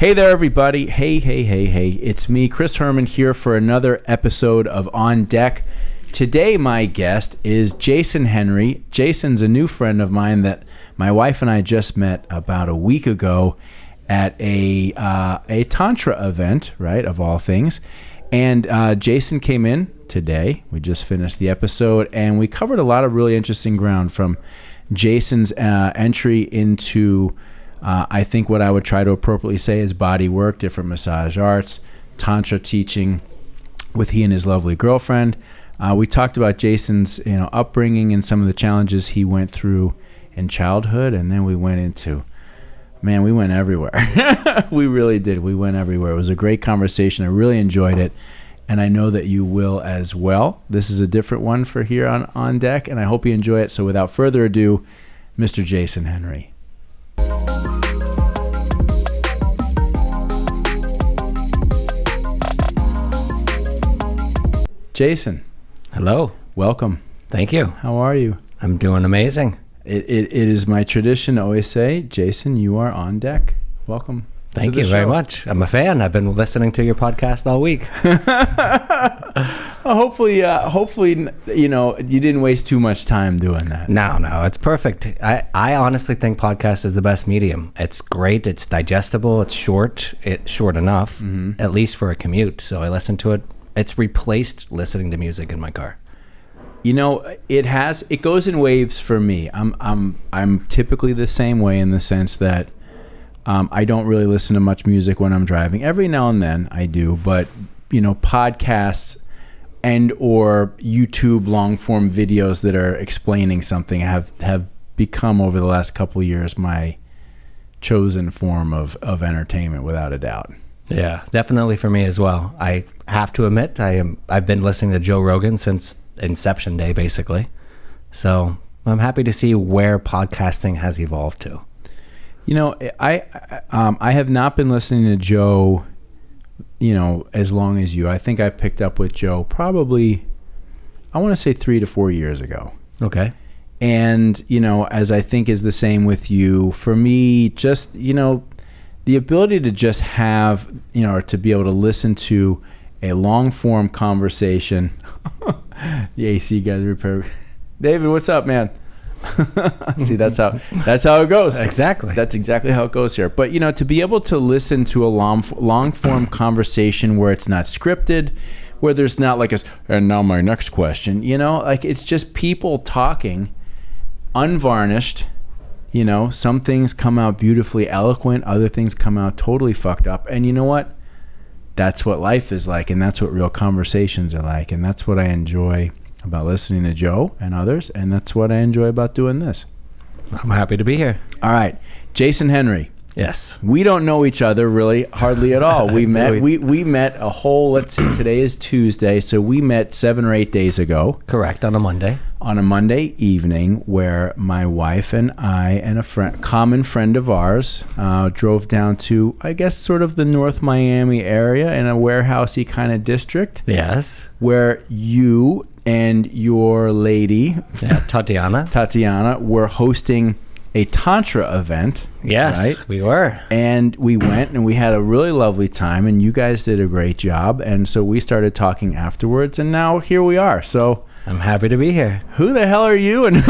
Hey there, everybody. Hey. It's me, Chris Herman, here for another episode of On Deck. Today, my guest is Jason Henry. Jason's a new friend of mine that my wife and I just met about a week ago at a tantra event, right, of all things. And Jason came in today. We just finished the episode, and we covered a lot of really interesting ground from Jason's entry into I think what I would try to appropriately say is body work, different massage arts, tantra teaching with he and his lovely girlfriend. We talked about Jason's upbringing and some of the challenges he went through in childhood, and then we went into, we went everywhere. We really did. We went everywhere. It was a great conversation. I really enjoyed it, and I know that you will as well. This is a different one for here on Deck, and I hope you enjoy it. So without further ado, Mr. Jason Henry. Jason. Hello. Welcome. Thank you. How are you? I'm doing amazing. It is my tradition to always say, Jason, you are on deck. Welcome. Thank you very much. I'm a fan. I've been listening to your podcast all week. Hopefully, you didn't waste too much time doing that. No, it's perfect. I honestly think podcast is the best medium. It's great. It's digestible. It's short. It's short enough, at least for a commute. So I listen to it. It's replaced listening to music in my car. It goes in waves for me. I'm typically the same way in the sense that I don't really listen to much music when I'm driving. Every now and then I do, but podcasts and or YouTube long form videos that are explaining something have become over the last couple of years my chosen form of entertainment without a doubt. Yeah, definitely for me as well. I have to admit, I've been listening to Joe Rogan since Inception Day, basically. So I'm happy to see where podcasting has evolved to. I have not been listening to Joe, as long as you. I think I picked up with Joe probably, I want to say 3 to 4 years ago. Okay. And, as I think is the same with you, for me, just, the ability to just have, or to be able to listen to a long form conversation. The AC guys repair. David, what's up, man? See, that's how it goes. Exactly. That's exactly how it goes here. But, to be able to listen to a long form conversation where it's not scripted, where there's not like and now my next question, it's just people talking unvarnished. Some things come out beautifully eloquent, other things come out totally fucked up. And you know what? That's what life is like, and that's what real conversations are like. And that's what I enjoy about listening to Joe and others, and that's what I enjoy about doing this. I'm happy to be here. All right. Jason Henry. Yes. We don't know each other really hardly at all. We met we met a whole, let's see, today is Tuesday, so we met 7 or 8 days ago. Correct, on a Monday. On a Monday evening where my wife and I and a common friend of ours drove down to, I guess, sort of the North Miami area in a warehousey kind of district. Yes. Where you and your lady, Tatiana, were hosting a tantra event. Yes, right? We were. And we went and we had a really lovely time, and you guys did a great job. And so we started talking afterwards, and now here we are. So I'm happy to be here. Who the hell are you? And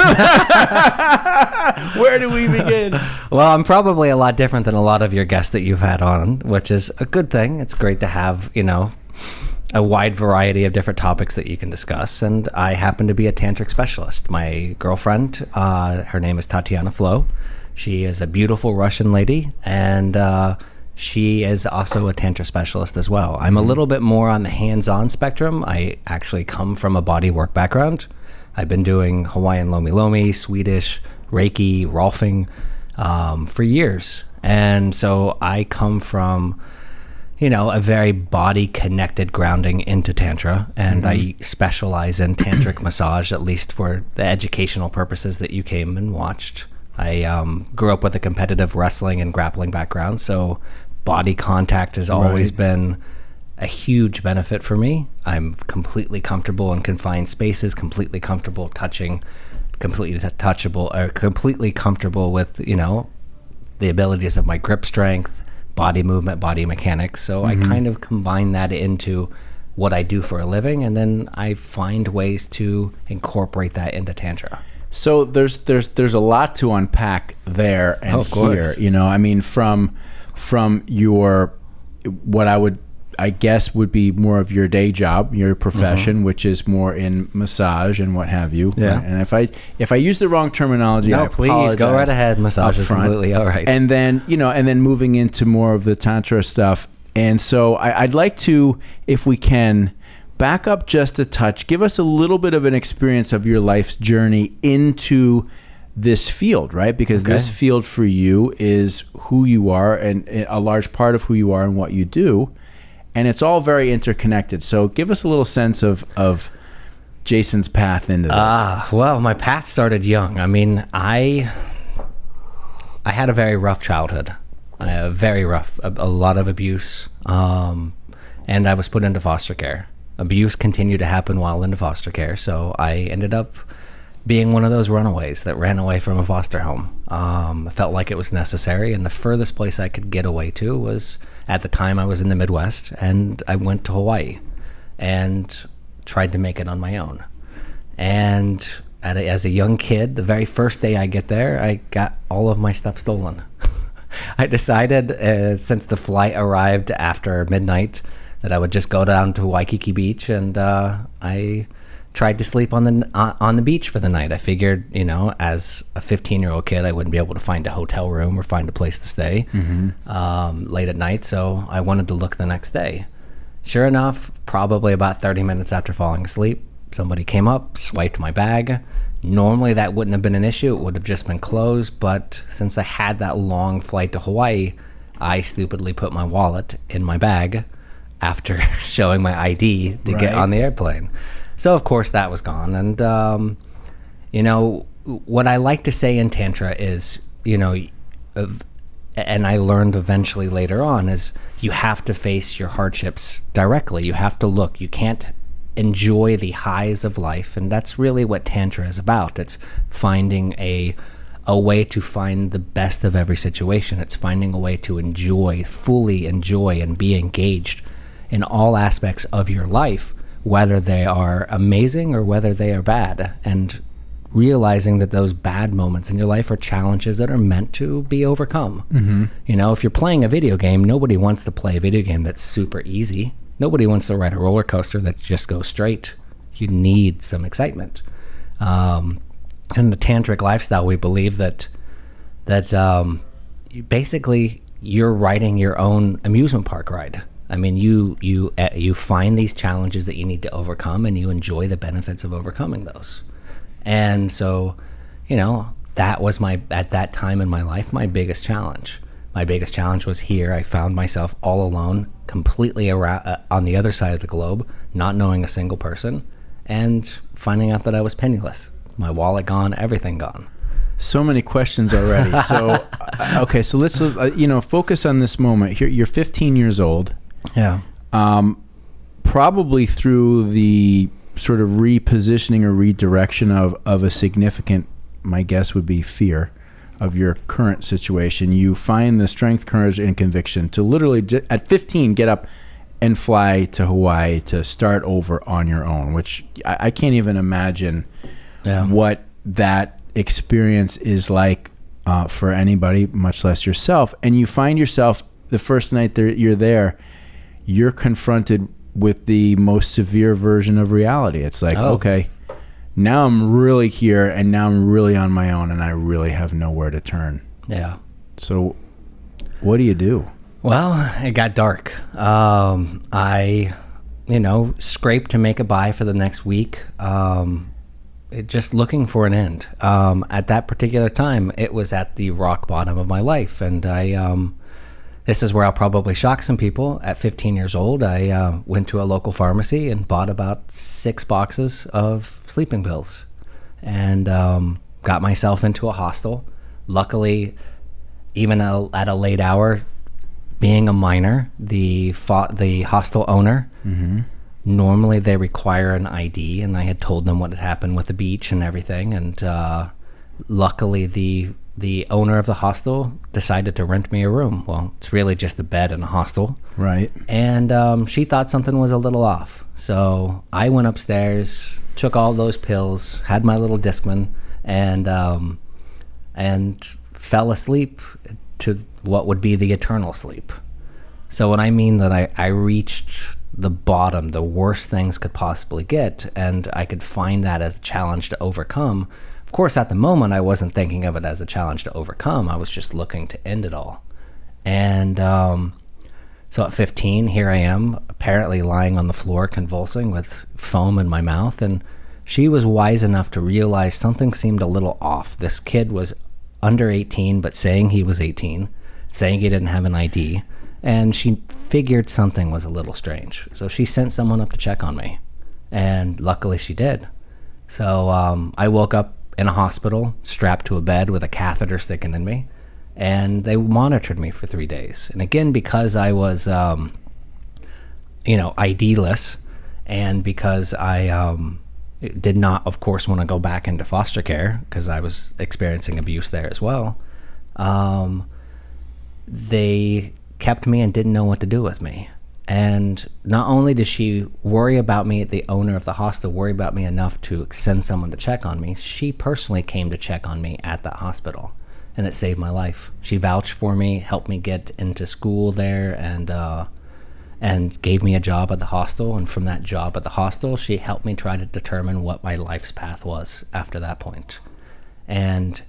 where do we begin? Well, I'm probably a lot different than a lot of your guests that you've had on, which is a good thing. It's great to have, a wide variety of different topics that you can discuss. And I happen to be a tantric specialist. My girlfriend, her name is Tatiana Flo. She is a beautiful Russian lady, and she is also a tantra specialist as well. I'm a little bit more on the hands-on spectrum. I actually come from a body work background. I've been doing Hawaiian Lomi Lomi, Swedish, Reiki, Rolfing for years. And so I come from a very body-connected grounding into Tantra, and I specialize in tantric massage, at least for the educational purposes that you came and watched. I grew up with a competitive wrestling and grappling background, so body contact has always been a huge benefit for me. I'm completely comfortable in confined spaces, completely comfortable touching, completely touchable, or completely comfortable with, the abilities of my grip strength, body movement, body mechanics. So I kind of combine that into what I do for a living, and then I find ways to incorporate that into Tantra. So there's a lot to unpack there and of course. here. I mean, from your what I guess would be more of your day job, your profession, which is more in massage and what have you. Yeah. Right? And if I use the wrong terminology, No, I please apologize go right ahead. Massage is upfront. completely all right. And then moving into more of the Tantra stuff. And so I'd like to, if we can, back up just a touch. Give us a little bit of an experience of your life's journey into this field, right? Because this field for you is who you are, and a large part of who you are and what you do. And it's all very interconnected. So give us a little sense of Jason's path into this. Well, my path started young. I mean, I had a very rough childhood. Very rough, a lot of abuse, and I was put into foster care. Abuse continued to happen while in foster care, so I ended up being one of those runaways that ran away from a foster home. I felt like it was necessary, and the furthest place I could get away to was, at the time I was in the Midwest, and I went to Hawaii and tried to make it on my own. And as a young kid, the very first day I get there, I got all of my stuff stolen. I decided, since the flight arrived after midnight, that I would just go down to Waikiki Beach, and I tried to sleep on the beach for the night. I figured, as a 15-year-old kid, I wouldn't be able to find a hotel room or find a place to stay late at night, so I wanted to look the next day. Sure enough, probably about 30 minutes after falling asleep, somebody came up, swiped my bag. Normally that wouldn't have been an issue. It would have just been closed, but since I had that long flight to Hawaii, I stupidly put my wallet in my bag after showing my ID to get on the airplane. So of course that was gone. And what I like to say in Tantra is, and I learned eventually later on, is you have to face your hardships directly. You have to look. You can't enjoy the highs of life, and that's really what Tantra is about. It's finding a way to find the best of every situation. It's finding a way to fully enjoy and be engaged in all aspects of your life, whether they are amazing or whether they are bad, and realizing that those bad moments in your life are challenges that are meant to be overcome. If you're playing a video game, nobody wants to play a video game that's super easy. Nobody wants to ride a roller coaster that just goes straight. You need some excitement. In the tantric lifestyle, we believe that basically you're riding your own amusement park ride. I mean, you find these challenges that you need to overcome, and you enjoy the benefits of overcoming those. And so, that was at that time in my life, my biggest challenge. My biggest challenge was here. I found myself all alone, completely around, on the other side of the globe, not knowing a single person, and finding out that I was penniless. My wallet gone, everything gone. So many questions already. So, okay, so let's focus on this moment. You're 15 years old. Yeah. Probably through the sort of repositioning or redirection of a significant, my guess would be, fear of your current situation, you find the strength, courage, and conviction to literally, at 15, get up and fly to Hawaii to start over on your own, which I can't even imagine what that experience is like for anybody, much less yourself. And you find yourself, the first night you're there, you're confronted with the most severe version of reality. It's like, okay, now I'm really here, and now I'm really on my own, and I really have nowhere to turn. Yeah. So what do you do? Well, it got dark. I, scraped to make it by for the next week, just looking for an end. At that particular time, it was at the rock bottom of my life, and this is where I'll probably shock some people. At 15 years old, I went to a local pharmacy and bought about 6 boxes of sleeping pills, and got myself into a hostel. Luckily, even at a late hour, being a minor, the hostel owner, normally they require an ID, and I had told them what had happened with the beach and everything, and luckily the the owner of the hostel decided to rent me a room. Well, it's really just a bed in a hostel. Right. And she thought something was a little off. So I went upstairs, took all those pills, had my little Discman, and fell asleep to what would be the eternal sleep. So when I mean that I reached the bottom, the worst things could possibly get, and I could find that as a challenge to overcome. Of course, at the moment, I wasn't thinking of it as a challenge to overcome. I was just looking to end it all. And so at 15, here I am, apparently lying on the floor, convulsing with foam in my mouth. And she was wise enough to realize something seemed a little off. This kid was under 18, but saying he was 18, saying he didn't have an ID. And she figured something was a little strange. So she sent someone up to check on me. And luckily she did. So I woke up in a hospital, strapped to a bed with a catheter sticking in me. And they monitored me for 3 days. And again, because I was, ID-less, and because I did not, of course, want to go back into foster care because I was experiencing abuse there as well, they kept me and didn't know what to do with me. And not only did she worry about me, the owner of the hostel worry about me enough to send someone to check on me, she personally came to check on me at that hospital, and it saved my life. She vouched for me, helped me get into school there, and gave me a job at the hostel. And from that job at the hostel, she helped me try to determine what my life's path was after that point. And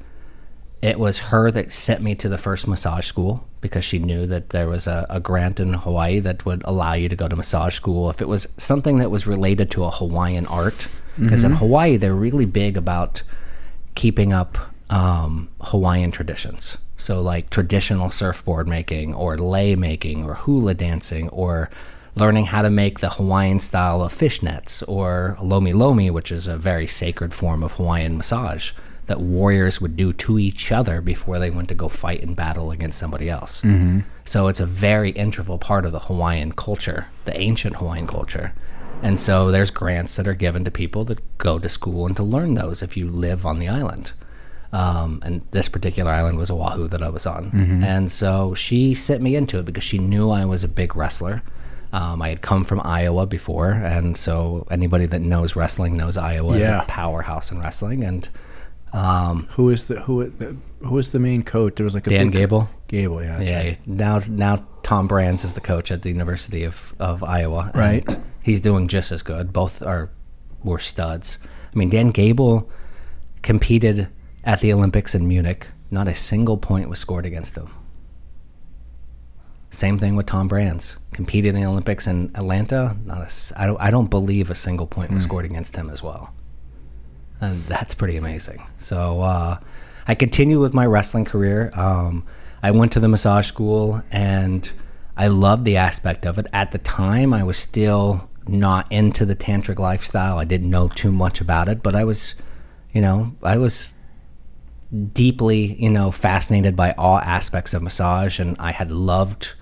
it was her that sent me to the first massage school, because she knew that there was a grant in Hawaii that would allow you to go to massage school if it was something that was related to a Hawaiian art. Because in Hawaii, they're really big about keeping up Hawaiian traditions. So like traditional surfboard making, or lei making, or hula dancing, or learning how to make the Hawaiian style of fishnets, or lomi lomi, which is a very sacred form of Hawaiian massage that warriors would do to each other before they went to go fight in battle against somebody else. So it's a very integral part of the Hawaiian culture, the ancient Hawaiian culture. And so there's grants that are given to people that go to school and to learn those if you live on the island. And this particular island was Oahu that I was on. And so she sent me into it because she knew I was a big wrestler. I had come from Iowa before, and so anybody that knows wrestling knows Iowa is a powerhouse in wrestling. And who is the main coach? There was like a Dan Gable. Gable, yeah. Yeah. Right. Now Tom Brands is the coach at the University of Iowa. Right. He's doing just as good. Both were studs. I mean, Dan Gable competed at the Olympics in Munich. Not a single point was scored against him. Same thing with Tom Brands. Competed in the Olympics in Atlanta. I don't believe a single point was scored against him as well. And that's pretty amazing. So I continued with my wrestling career. I went to the massage school, and I loved the aspect of it. At the time, I was still not into the tantric lifestyle. I didn't know too much about it, but I was deeply, fascinated by all aspects of massage, and I had loved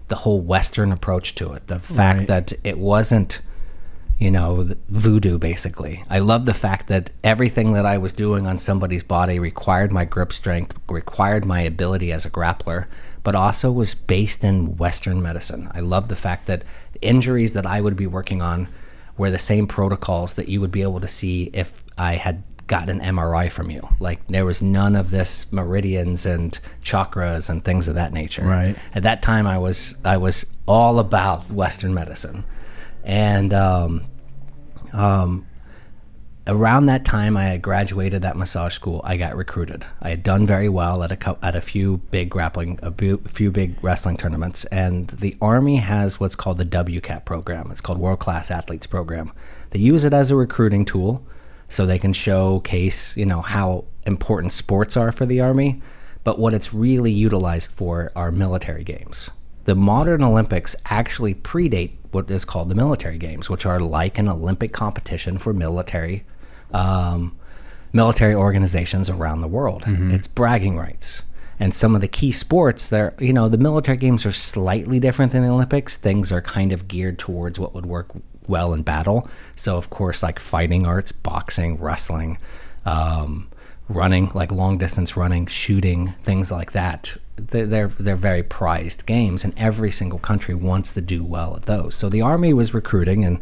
the whole Western approach to it. The fact that it wasn't, voodoo, basically. I love the fact that everything that I was doing on somebody's body required my grip strength, required my ability as a grappler, but also was based in Western medicine. I love the fact that the injuries that I would be working on were the same protocols that you would be able to see if I had gotten an MRI from you. Like, there was none of this meridians and chakras and things of that nature. Right. At that time, I was all about Western medicine. And around that time, I had graduated that massage school. I got recruited. I had done very well at a few big wrestling tournaments. And the Army has what's called the WCAP program. It's called World Class Athletes Program. They use it as a recruiting tool, so they can showcase, how important sports are for the Army. But what it's really utilized for are military games. The modern Olympics actually predate what is called the military games, which are like an Olympic competition for military organizations around the world. It's bragging rights. And some of the key sports there, the military games are slightly different than the Olympics. Things are kind of geared towards what would work well in battle. So of course, like fighting arts, boxing, wrestling, running, like long distance running, shooting, things like that. They're very prized games, and every single country wants to do well at those. So the Army was recruiting, and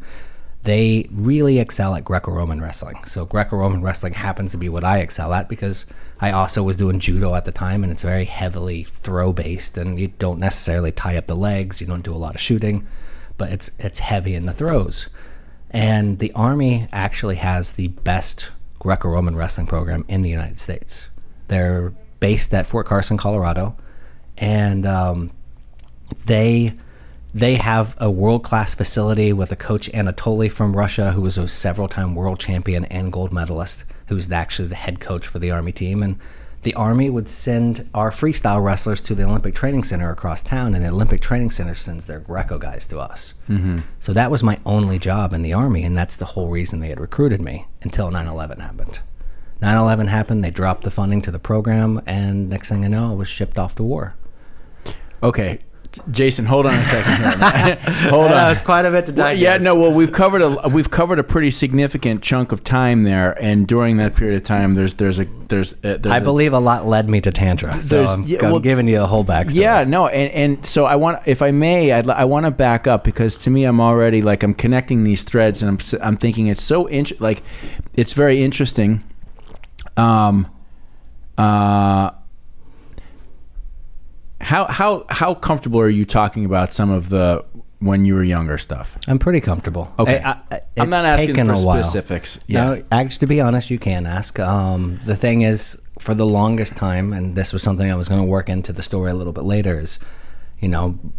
they really excel at Greco-Roman wrestling. So Greco-Roman wrestling happens to be what I excel at, because I also was doing judo at the time, and it's very heavily throw-based, and you don't necessarily tie up the legs, you don't do a lot of shooting, but it's heavy in the throws. And the Army actually has the best Greco-Roman wrestling program in the United States. They're based at Fort Carson, Colorado, and they have a world-class facility with a coach, Anatoly from Russia, who was a several-time world champion and gold medalist, who's actually the head coach for the Army team. And the Army would send our freestyle wrestlers to the Olympic Training Center across town, and the Olympic Training Center sends their Greco guys to us. Mm-hmm. So that was my only job in the Army, and that's the whole reason they had recruited me until 9/11 happened. 9/11 happened, they dropped the funding to the program, and next thing I know, I was shipped off to war. Okay. Jason, hold on a second here. Hold on. It's quite a bit to digest. Yeah, no. Well, we've covered a pretty significant chunk of time there, and during that period of time, there's I believe a lot led me to Tantra, so I'm giving you the whole backstory. Yeah, no, and so I want, if I may, I want to back up, because to me, I'm already like, I'm connecting these threads, and I'm thinking it's so it's very interesting. How comfortable are you talking about some of the when you were younger stuff? I'm pretty comfortable. Okay, I'm not asking for specifics. Yeah, no, actually, to be honest, you can ask. The thing is, for the longest time, and this was something I was going to work into the story a little bit later, is,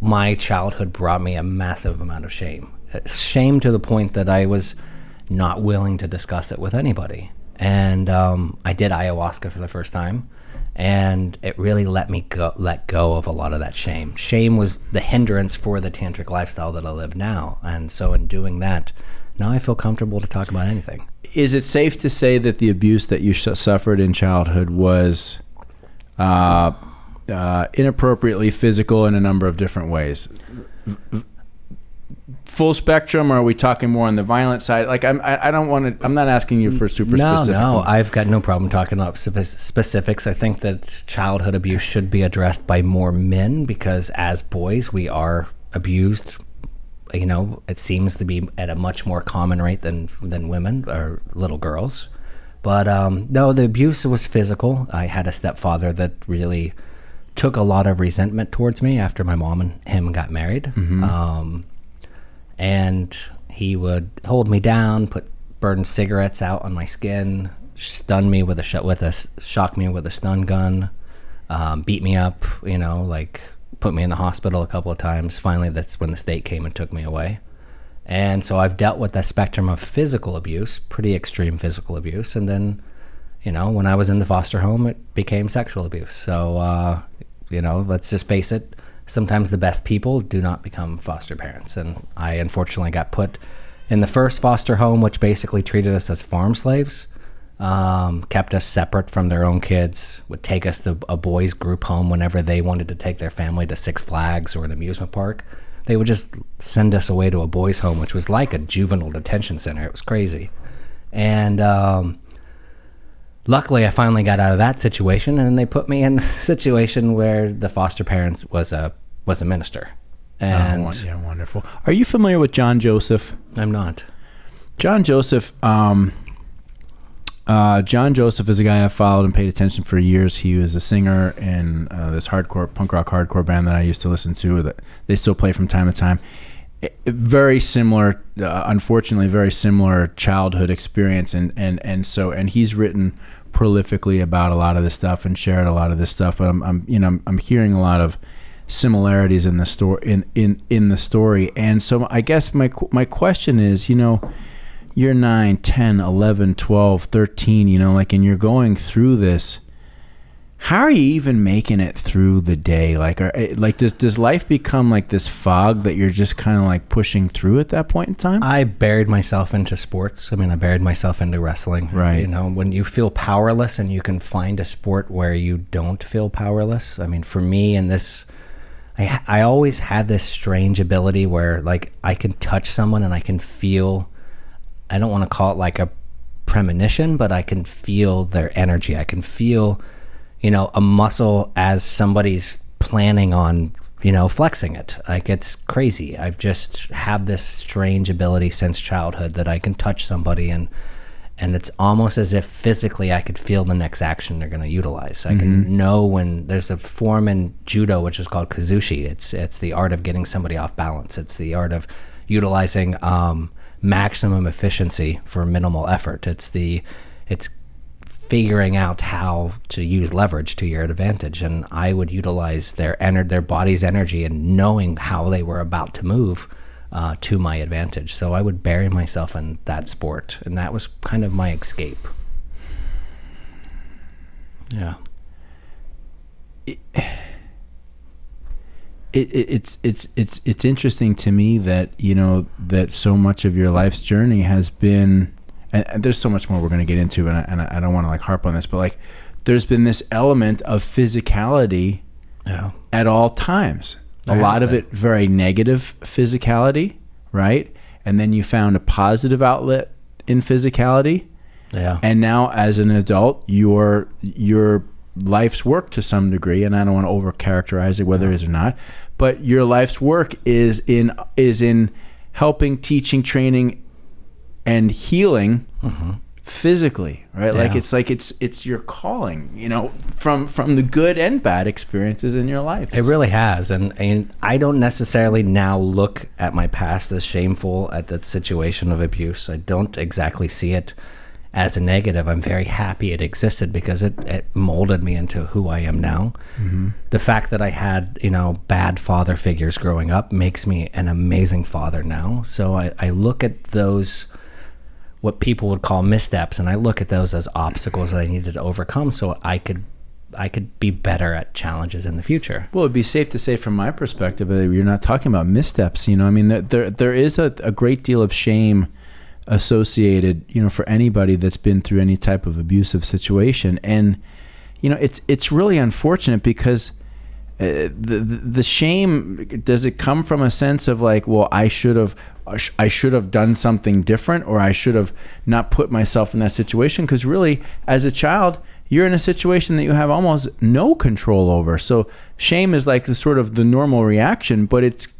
my childhood brought me a massive amount of shame. Shame to the point that I was not willing to discuss it with anybody. And I did ayahuasca for the first time, and it really let go of a lot of that shame. Shame was the hindrance for the tantric lifestyle that I live now, and so in doing that, now I feel comfortable to talk about anything. Is it safe to say that the abuse that you suffered in childhood was inappropriately physical in a number of different ways? Full spectrum, or are we talking more on the violent side? Like, I don't want to. I'm not asking you for super specifics. No, I've got no problem talking about specifics. I think that childhood abuse should be addressed by more men, because as boys we are abused. It seems to be at a much more common rate than women or little girls. But no, the abuse was physical. I had a stepfather that really took a lot of resentment towards me after my mom and him got married. Mm-hmm. And he would hold me down, burn cigarettes out on my skin, stun me shock me with a stun gun, beat me up, put me in the hospital a couple of times. Finally, that's when the state came and took me away. And so I've dealt with that spectrum of physical abuse, pretty extreme physical abuse. And then, when I was in the foster home, it became sexual abuse. So, let's just face it. Sometimes the best people do not become foster parents. And I unfortunately got put in the first foster home, which basically treated us as farm slaves, kept us separate from their own kids, would take us to a boys group home whenever they wanted to take their family to Six Flags or an amusement park. They would just send us away to a boys home, which was like a juvenile detention center. It was crazy. And luckily, I finally got out of that situation, and they put me in a situation where the foster parents was a minister. And wonderful. Are you familiar with John Joseph? I'm not. John Joseph. John Joseph is a guy I've followed and paid attention for years. He was a singer in this hardcore punk rock hardcore band that I used to listen to. That they still play from time to time. Very similar, unfortunately, very similar childhood experience, and he's written prolifically about a lot of this stuff and shared a lot of this stuff. But I'm hearing a lot of similarities in the story in the story. And so I guess my question is, you're 9, 10, 11, 12, 13, and you're going through this. How are you even making it through the day? Does life become like this fog that you're just kind of like pushing through at that point in time? I buried myself into sports. I buried myself into wrestling. Right. When you feel powerless and you can find a sport where you don't feel powerless. For me in this, I always had this strange ability where I can touch someone and I can feel, I don't want to call it like a premonition, but I can feel their energy. I can feel, a muscle as somebody's planning on, flexing it. Like, it's crazy. I've just have this strange ability since childhood that I can touch somebody and it's almost as if physically I could feel the next action they're going to utilize. I can know when there's a form in judo, which is called kazushi. It's the art of getting somebody off balance. It's the art of utilizing maximum efficiency for minimal effort. It's figuring out how to use leverage to your advantage. And I would utilize their body's energy and knowing how they were about to move to my advantage. So I would bury myself in that sport, and that was kind of my escape. Yeah. It's interesting to me that that so much of your life's journey has been, and there's so much more we're going to get into, and I don't want to harp on this, but there's been this element of physicality at all times. A lot of it very negative physicality, right? And then you found a positive outlet in physicality. Yeah. And now as an adult, your life's work to some degree, and I don't want to over-characterize it whether it is or not, but your life's work is in helping, teaching, training, and healing physically, right? Yeah. It's your calling, from the good and bad experiences in your life. It really has. And I don't necessarily now look at my past as shameful at the situation of abuse. I don't exactly see it as a negative. I'm very happy it existed because it molded me into who I am now. The fact that I had, bad father figures growing up makes me an amazing father now. So I look at those, what people would call missteps, and I look at those as obstacles that I needed to overcome so I could be better at challenges in the future. Well, it'd be safe to say from my perspective that you're not talking about missteps. There is a great deal of shame associated, for anybody that's been through any type of abusive situation. And, it's really unfortunate because the shame, does it come from a sense of I should have done something different, or I should have not put myself in that situation? Because really, as a child, you're in a situation that you have almost no control over. So shame is the sort of the normal reaction, but it's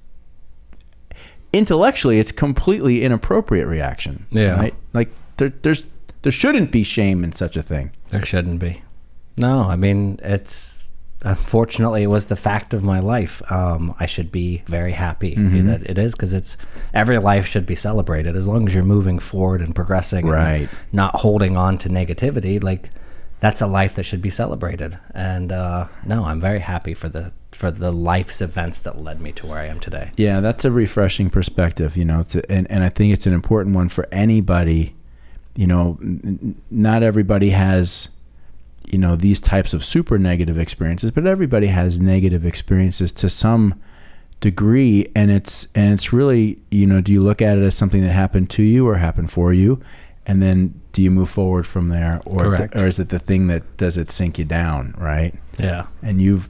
intellectually, it's completely inappropriate reaction. Yeah. Right? There shouldn't be shame in such a thing. There shouldn't be. No, unfortunately, it was the fact of my life. I should be very happy that it is, because every life should be celebrated as long as you're moving forward and progressing, right? And not holding on to negativity. That's a life that should be celebrated. And no, I'm very happy for the life's events that led me to where I am today. Yeah, that's a refreshing perspective, and I think it's an important one for anybody. Not everybody has these types of super negative experiences, but everybody has negative experiences to some degree. And it's really, do you look at it as something that happened to you or happened for you? And then do you move forward from there? Or is it the thing that does it sink you down, right? Yeah. And you've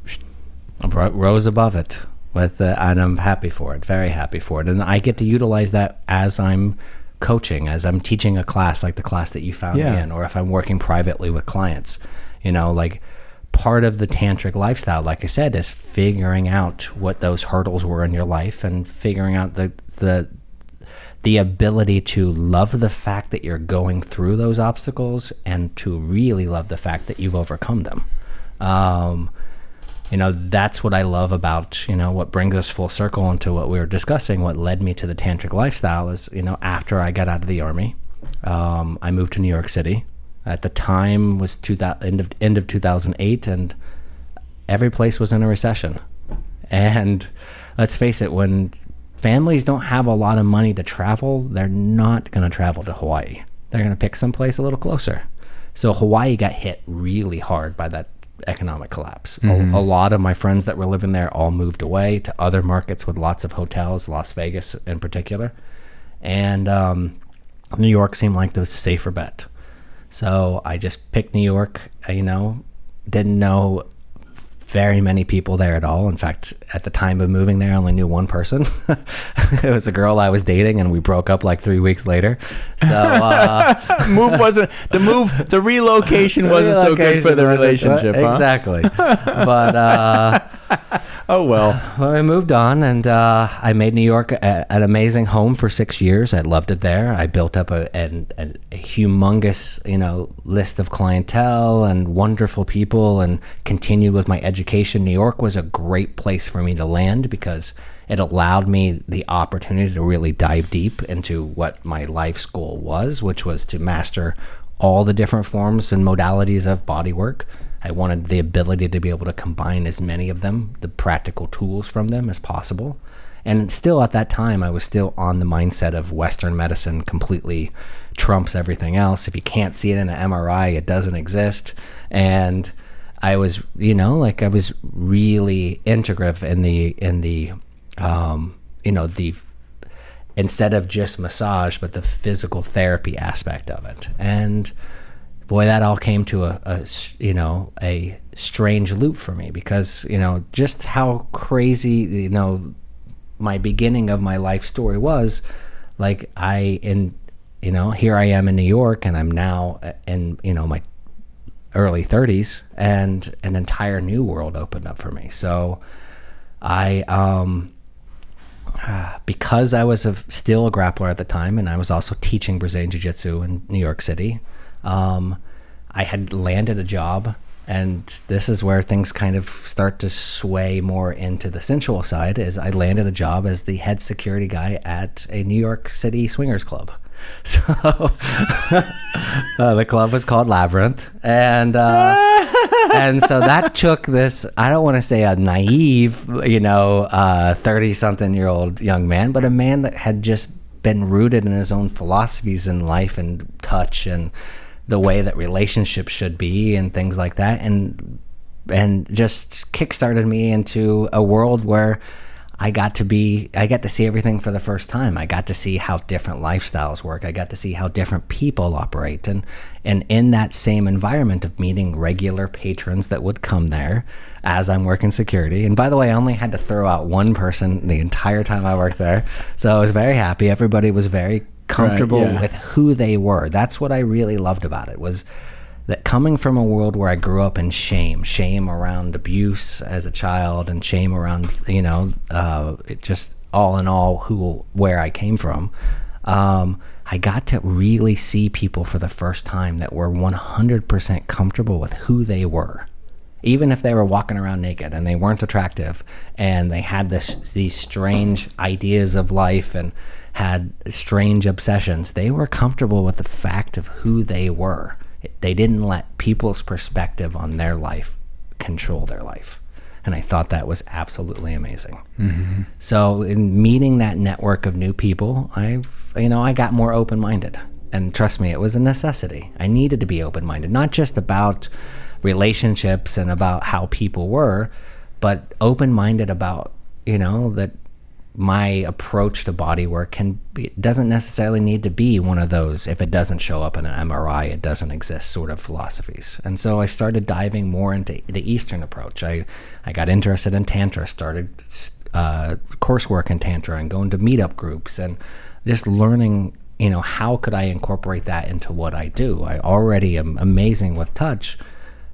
rose above it and I'm happy for it, very happy for it. And I get to utilize that as I'm coaching, as I'm teaching a class like the class that you found me in, or if I'm working privately with clients. Part of the tantric lifestyle, like I said, is figuring out what those hurdles were in your life and figuring out the ability to love the fact that you're going through those obstacles and to really love the fact that you've overcome them. That's what I love about, what brings us full circle into what we were discussing. What led me to the tantric lifestyle is, after I got out of the Army, I moved to New York City. At the time was end of 2008, and every place was in a recession. And let's face it, when families don't have a lot of money to travel, they're not going to travel to Hawaii. They're going to pick someplace a little closer. So Hawaii got hit really hard by that economic collapse. A lot of my friends that were living there all moved away to other markets with lots of hotels, Las Vegas in particular. And New York seemed like the safer bet. So I just picked New York, didn't know very many people there at all. In fact, at the time of moving there, I only knew one person. It was a girl I was dating, and we broke up like 3 weeks later. So the relocation wasn't so good for the relationship, huh? Exactly. But oh well. Well, I moved on, and I made New York an amazing home for 6 years. I loved it there. I built up a humongous, list of clientele and wonderful people, and continued with my education. New York was a great place for me to land because it allowed me the opportunity to really dive deep into what my life's goal was, which was to master all the different forms and modalities of body work. I wanted the ability to be able to combine as many of them, the practical tools from them, as possible. And still at that time, I was still on the mindset of Western medicine completely trumps everything else. If you can't see it in an MRI, it doesn't exist. And I was, I was really integrative in the instead of just massage, but the physical therapy aspect of it. And boy, that all came to a strange loop for me because, just how crazy, my beginning of my life story was. Like here I am in New York, and I'm now in, my early 30s, and an entire new world opened up for me. So I, because I was still a grappler at the time, and I was also teaching Brazilian Jiu-Jitsu in New York City, I had landed a job, and this is where things kind of start to sway more into the sensual side, is I landed a job as the head security guy at a New York City swingers club. So the club was called Labyrinth, and so that took this, I don't want to say a naive, 30-something-year-old young man, but a man that had just been rooted in his own philosophies in life and touch and the way that relationships should be and things like that, and just kickstarted me into a world where I got to see everything for the first time. I got to see how different lifestyles work. I got to see how different people operate. And in that same environment of meeting regular patrons that would come there as I'm working security. And by the way, I only had to throw out one person the entire time I worked there. So I was very happy. Everybody was very comfortable with who they were. That's what I really loved about it, was that coming from a world where I grew up in shame around abuse as a child, and shame around, it just all in all where I came from, I got to really see people for the first time that were 100% comfortable with who they were. Even if they were walking around naked and they weren't attractive and they had these strange ideas of life and had strange obsessions, they were comfortable with the fact of who they were. They didn't let people's perspective on their life control their life. And I thought that was absolutely amazing. Mm-hmm. So in meeting that network of new people, I got more open-minded. And trust me, it was a necessity. I needed to be open-minded, not just about relationships and about how people were, but open-minded about, that my approach to body work doesn't necessarily need to be one of those, if it doesn't show up in an MRI, it doesn't exist sort of philosophies. And so I started diving more into the Eastern approach. I got interested in tantra, started coursework in tantra and going to meetup groups and just learning, how could I incorporate that into what I do? I already am amazing with touch.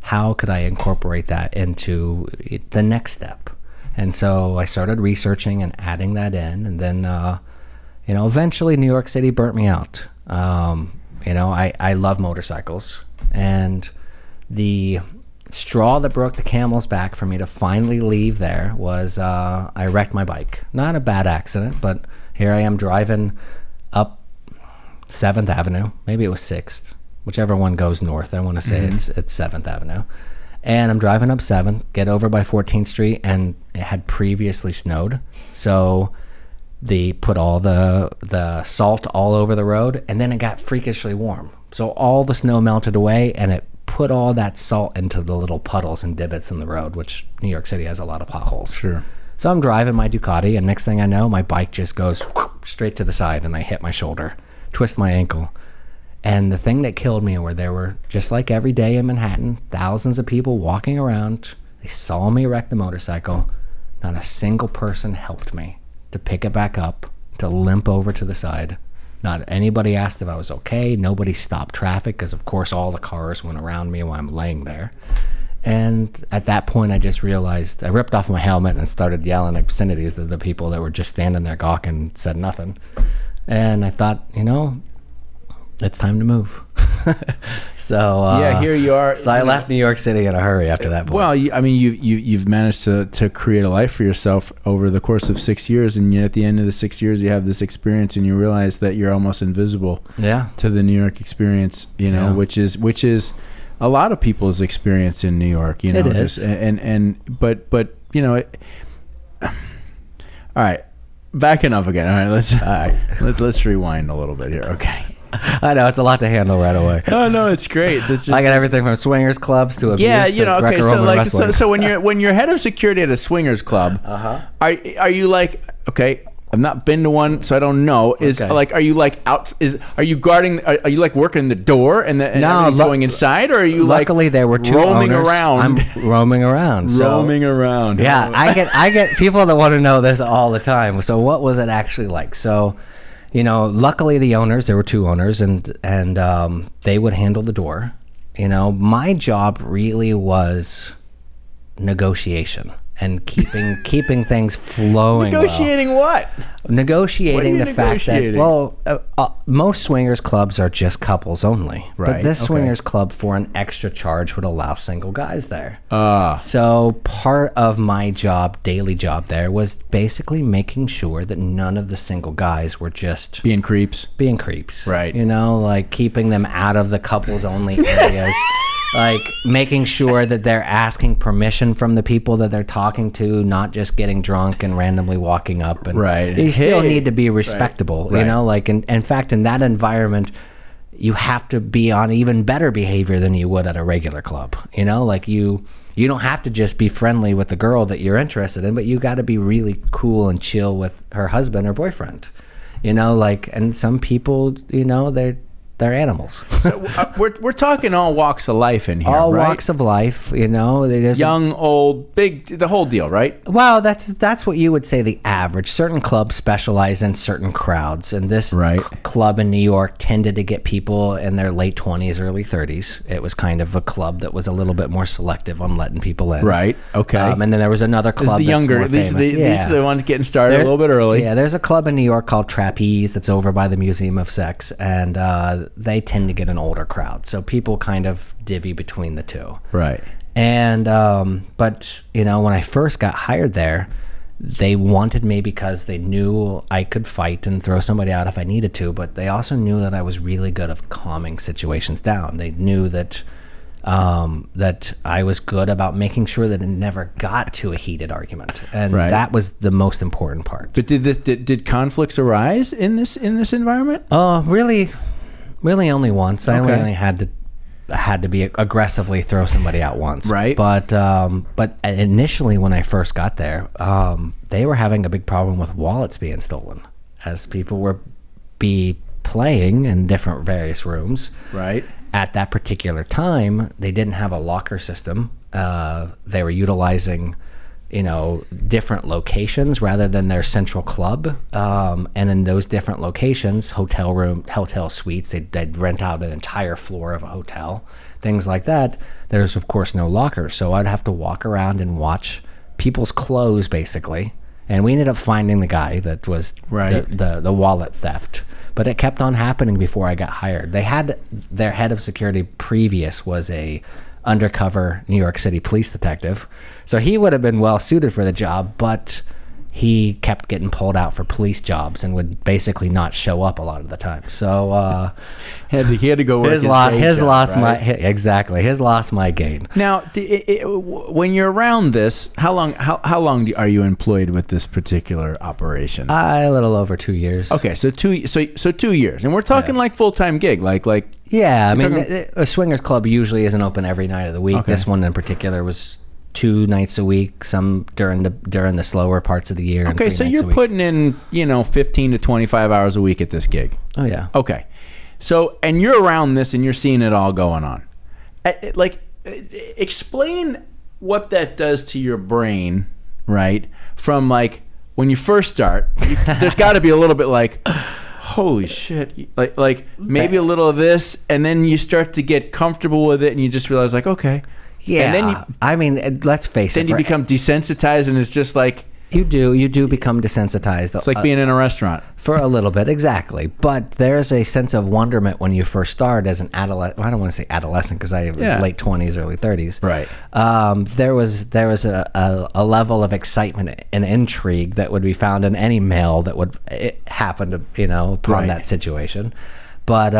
How could I incorporate that into the next step? And so I started researching and adding that in, and then, eventually New York City burnt me out. I love motorcycles, and the straw that broke the camel's back for me to finally leave there was I wrecked my bike. Not a bad accident, but here I am driving up 7th Avenue. Maybe it was 6th, whichever one goes north. I want to say it's 7th Avenue. And I'm driving up 7th, get over by 14th Street, and it had previously snowed. So they put all the salt all over the road, and then it got freakishly warm. So all the snow melted away, and it put all that salt into the little puddles and divots in the road, which New York City has a lot of potholes. Sure. So I'm driving my Ducati, and next thing I know, my bike just goes straight to the side, and I hit my shoulder, twist my ankle. And the thing that killed me were there were, just like every day in Manhattan, thousands of people walking around. They saw me wreck the motorcycle. Not a single person helped me to pick it back up, to limp over to the side. Not anybody asked if I was okay. Nobody stopped traffic because, of course, all the cars went around me while I'm laying there. And at that point, I just realized, I ripped off my helmet and started yelling obscenities to the people that were just standing there gawking and said nothing. And I thought, it's time to move. So here you are. So I left New York City in a hurry after that point. Well, you've managed to create a life for yourself over the course of 6 years, and yet at the end of the 6 years, you have this experience, and you realize that you're almost invisible to the New York experience. Which is a lot of people's experience in New York. It is, but all right. Backing up again. All right, let's rewind a little bit here. Okay. I know it's a lot to handle right away. Oh no, it's great. It's just, I got everything from swingers clubs to abuse to Greco-Roman wrestling. So when you're head of security at a swingers club, are you like, okay, I've not been to one, so I don't know. Are you like out? Are you guarding? Are you like working the door and everybody's going inside, or are you luckily there were two roaming owners. around? I'm roaming around. Roaming around. Yeah, I get people that want to know this all the time. So what was it actually like? So, luckily the owners, there were two owners, and they would handle the door. My job really was negotiation and keeping things flowing. Negotiating what? Negotiating the fact that most swingers clubs are just couples only, right? But this swingers club, for an extra charge, would allow single guys there. Ah. So part of my daily job there, was basically making sure that none of the single guys were just being creeps, right? Like keeping them out of the couples only areas. Like making sure that they're asking permission from the people that they're talking to, not just getting drunk and randomly walking up. And right. You still need to be respectable, right. Like in fact, in that environment, you have to be on even better behavior than you would at a regular club. Like you don't have to just be friendly with the girl that you're interested in, but you got to be really cool and chill with her husband or boyfriend. And some people, they're animals. So we're talking all walks of life in here, all right? walks of life, There's young, old, big, the whole deal, right? Well, that's what you would say the average. Certain clubs specialize in certain crowds, and this club in New York tended to get people in their late 20s, early 30s. It was kind of a club that was a little bit more selective on letting people in. Right. Okay. And then there was another club the that's younger. more famous. These are the ones getting started a little bit early. Yeah. There's a club in New York called Trapeze that's over by the Museum of Sex, and they tend to get an older crowd, so people kind of divvy between the two. Right. And but when I first got hired there, they wanted me because they knew I could fight and throw somebody out if I needed to, but they also knew that I was really good at calming situations down. They knew that that I was good about making sure that it never got to a heated argument, and that was the most important part. But did conflicts arise in this environment? Really only once. I only had to be aggressively throw somebody out once. Right. But initially when I first got there, they were having a big problem with wallets being stolen as people were playing in different various rooms. Right. At that particular time, they didn't have a locker system. They were utilizing different locations rather than their central club. And in those different locations, hotel suites, they'd rent out an entire floor of a hotel, things like that. There's, of course, no lockers. So I'd have to walk around and watch people's clothes, basically. And we ended up finding the guy that was the wallet theft. But it kept on happening before I got hired. They had their head of security previous was a undercover New York City police detective. So he would have been well suited for the job, but he kept getting pulled out for police jobs and would basically not show up a lot of the time. So he had to go work his loss, my gain. Now, when you're around this, how long are you employed with this particular operation? A little over 2 years. Okay, so 2 years, and we're talking like full-time gig, like. Yeah, I mean, a swingers club usually isn't open every night of the week. Okay. This one in particular was 2 nights a week, some during the slower parts of the year. Okay, so you're putting in 15 to 25 hours a week at this gig. Oh yeah. Okay, so and you're around this and you're seeing it all going on. Explain what that does to your brain, right? From like when you first start, there's got to be a little bit like, holy shit, like maybe a little of this, and then you start to get comfortable with it, and you just realize like, okay, yeah. And then I mean, let's face it. Then you become desensitized, and it's just like. You do become desensitized. It's like being in a restaurant. For a little bit, exactly. But there's a sense of wonderment when you first start as an adolescent. Well, I don't want to say adolescent because I was late 20s, early 30s. Right. There was a level of excitement and intrigue that would be found in any male that would happen to, upon that situation. But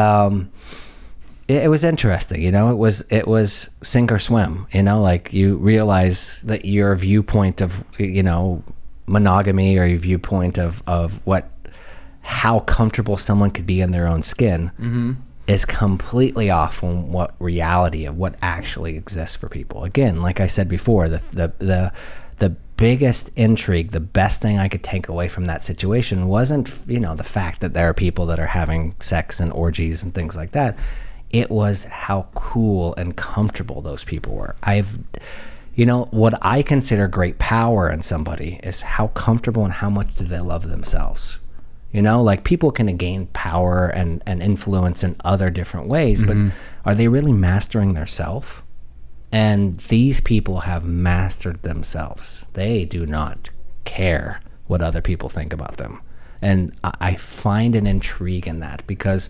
it was interesting, it was sink or swim, like you realize that your viewpoint of, monogamy or your viewpoint of how comfortable someone could be in their own skin is completely off from what reality of what actually exists for people. Again, like I said before, the biggest intrigue, the best thing I could take away from that situation wasn't, the fact that there are people that are having sex and orgies and things like that. It was how cool and comfortable those people were. What I consider great power in somebody is how comfortable and how much do they love themselves. Like people can gain power and influence in other different ways, but are they really mastering their self? And these people have mastered themselves. They do not care what other people think about them. And I find an intrigue in that because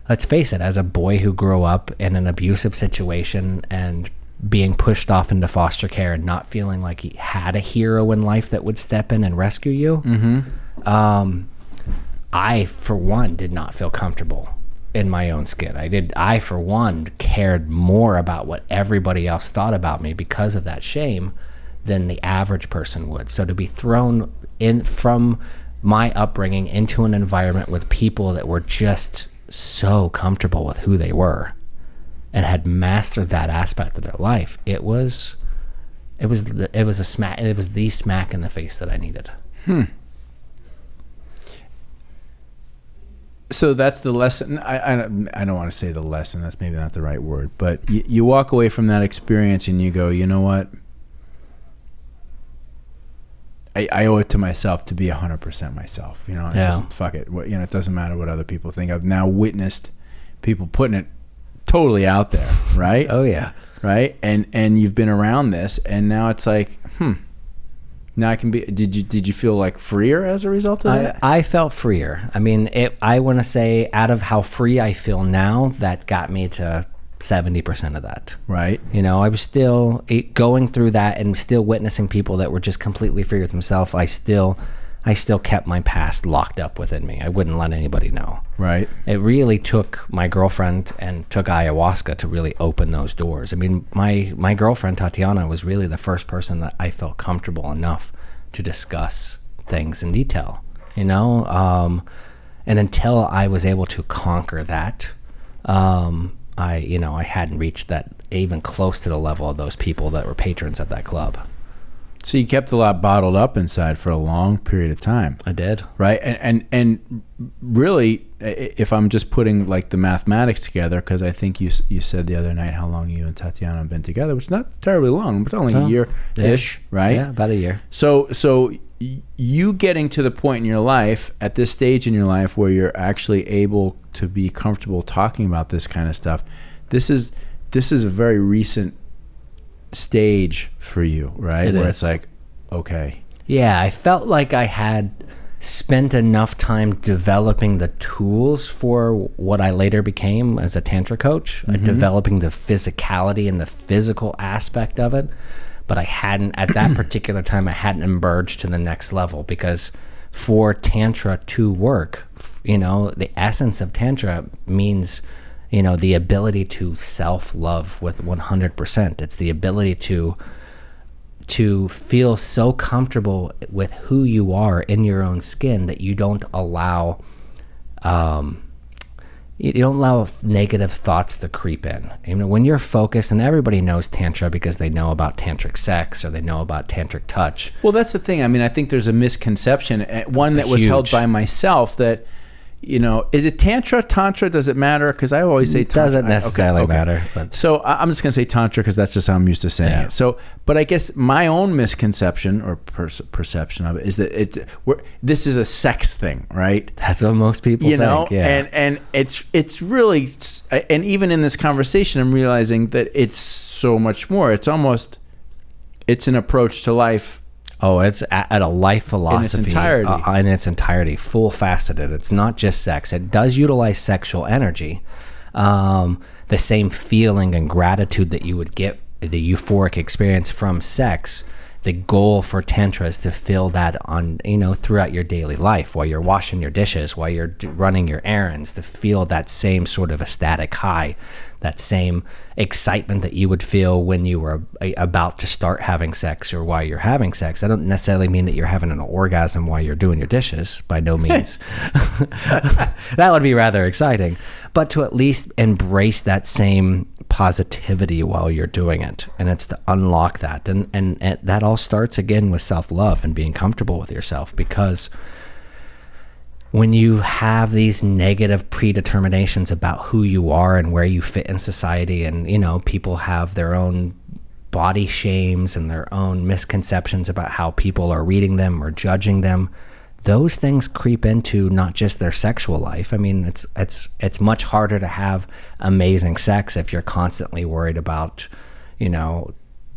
let's face it, as a boy who grew up in an abusive situation and being pushed off into foster care and not feeling like he had a hero in life that would step in and rescue you, I, for one, did not feel comfortable in my own skin. I, for one, cared more about what everybody else thought about me because of that shame than the average person would. So to be thrown in from my upbringing into an environment with people that were just so comfortable with who they were and had mastered that aspect of their life, it was the smack in the face that I needed. So that's the lesson. I don't want to say the lesson, that's maybe not the right word, but you walk away from that experience and you go, you know what, I owe it to myself to be 100% myself. Just fuck it. It doesn't matter what other people think. I've now witnessed people putting it totally out there, right? Oh yeah, right. And you've been around this, and now it's like, now I can be. Did you feel like freer as a result of that? I felt freer. I mean, I want to say out of how free I feel now, that got me to 70% of that. Right. I was still going through that and still witnessing people that were just completely free with themselves. I still kept my past locked up within me. I wouldn't let anybody know. Right. It really took my girlfriend and took ayahuasca to really open those doors. I mean, my girlfriend Tatiana was really the first person that I felt comfortable enough to discuss things in detail, and until I was able to conquer that, I hadn't reached that even close to the level of those people that were patrons at that club. So you kept a lot bottled up inside for a long period of time. I did. Right. And really, if I'm just putting like the mathematics together, because I think you said the other night how long you and Tatiana have been together, which is not terribly long, but only a year-ish, right? Yeah, about a year. So you getting to the point in your life, at this stage in your life where you're actually able to be comfortable talking about this kind of stuff, this is a very recent stage for you, right? Where it's like, okay. Yeah, I felt like I had spent enough time developing the tools for what I later became as a tantra coach, developing the physicality and the physical aspect of it. But I hadn't, at that particular time, I hadn't emerged to the next level, because for tantra to work, the essence of tantra means, the ability to self-love with 100%. It's the ability to feel so comfortable with who you are in your own skin that you don't allow negative thoughts to creep in. When you're focused, and everybody knows tantra because they know about tantric sex or they know about tantric touch. Well, that's the thing. I mean, I think there's a misconception, one that was held by myself, that is it tantra? Does it matter? Because I always say tantra. Doesn't necessarily matter. But. So I'm just going to say tantra because that's just how I'm used to saying it. So, but I guess my own misconception or perception of it is that this is a sex thing, right? That's what most people think. Yeah. And it's really, and even in this conversation, I'm realizing that it's so much more. It's an approach to life. Oh, it's at a life philosophy in its entirety, full faceted. It's not just sex. It does utilize sexual energy, the same feeling and gratitude that you would get, the euphoric experience from sex. The goal for tantra is to feel that on, throughout your daily life, while you're washing your dishes, while you're running your errands, to feel that same sort of ecstatic high, that same excitement that you would feel when you were about to start having sex or while you're having sex. I don't necessarily mean that you're having an orgasm while you're doing your dishes, by no means. That would be rather exciting. But to at least embrace that same positivity while you're doing it. And it's to unlock that. And that all starts again with self-love and being comfortable with yourself, because when you have these negative predeterminations about who you are and where you fit in society, and people have their own body shames and their own misconceptions about how people are reading them or judging them, those things creep into not just their sexual life. I mean, it's much harder to have amazing sex if you're constantly worried about,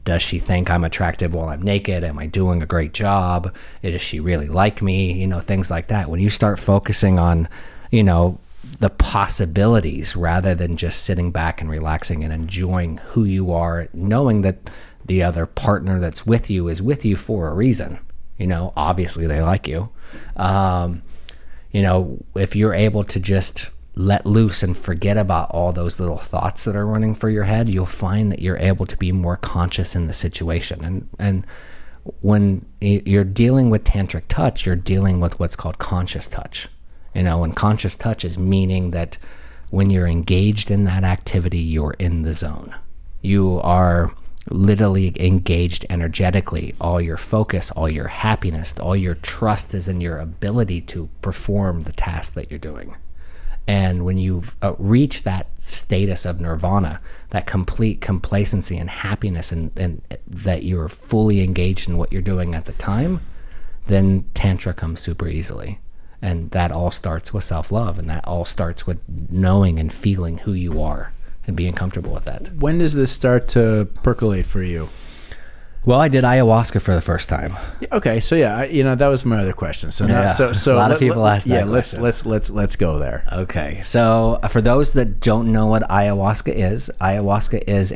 does she think I'm attractive while I'm naked? Am I doing a great job? Does she really like me? Things like that. When you start focusing on, the possibilities rather than just sitting back and relaxing and enjoying who you are, knowing that the other partner that's with you is with you for a reason. Obviously they like you. If you're able to just let loose and forget about all those little thoughts that are running through your head, you'll find that you're able to be more conscious in the situation. And when you're dealing with tantric touch, you're dealing with what's called conscious touch. And conscious touch is meaning that when you're engaged in that activity, you're in the zone. You are literally engaged energetically. All your focus, all your happiness, all your trust is in your ability to perform the task that you're doing. And when you've reached that status of nirvana, that complete complacency and happiness, and that you're fully engaged in what you're doing at the time, then tantra comes super easily. And that all starts with self-love, and that all starts with knowing and feeling who you are and being comfortable with that. When does this start to percolate for you? Well, I did ayahuasca for the first time. Okay, so that was my other question. So a lot of people ask that. Yeah, let's go there. Okay, so for those that don't know what ayahuasca is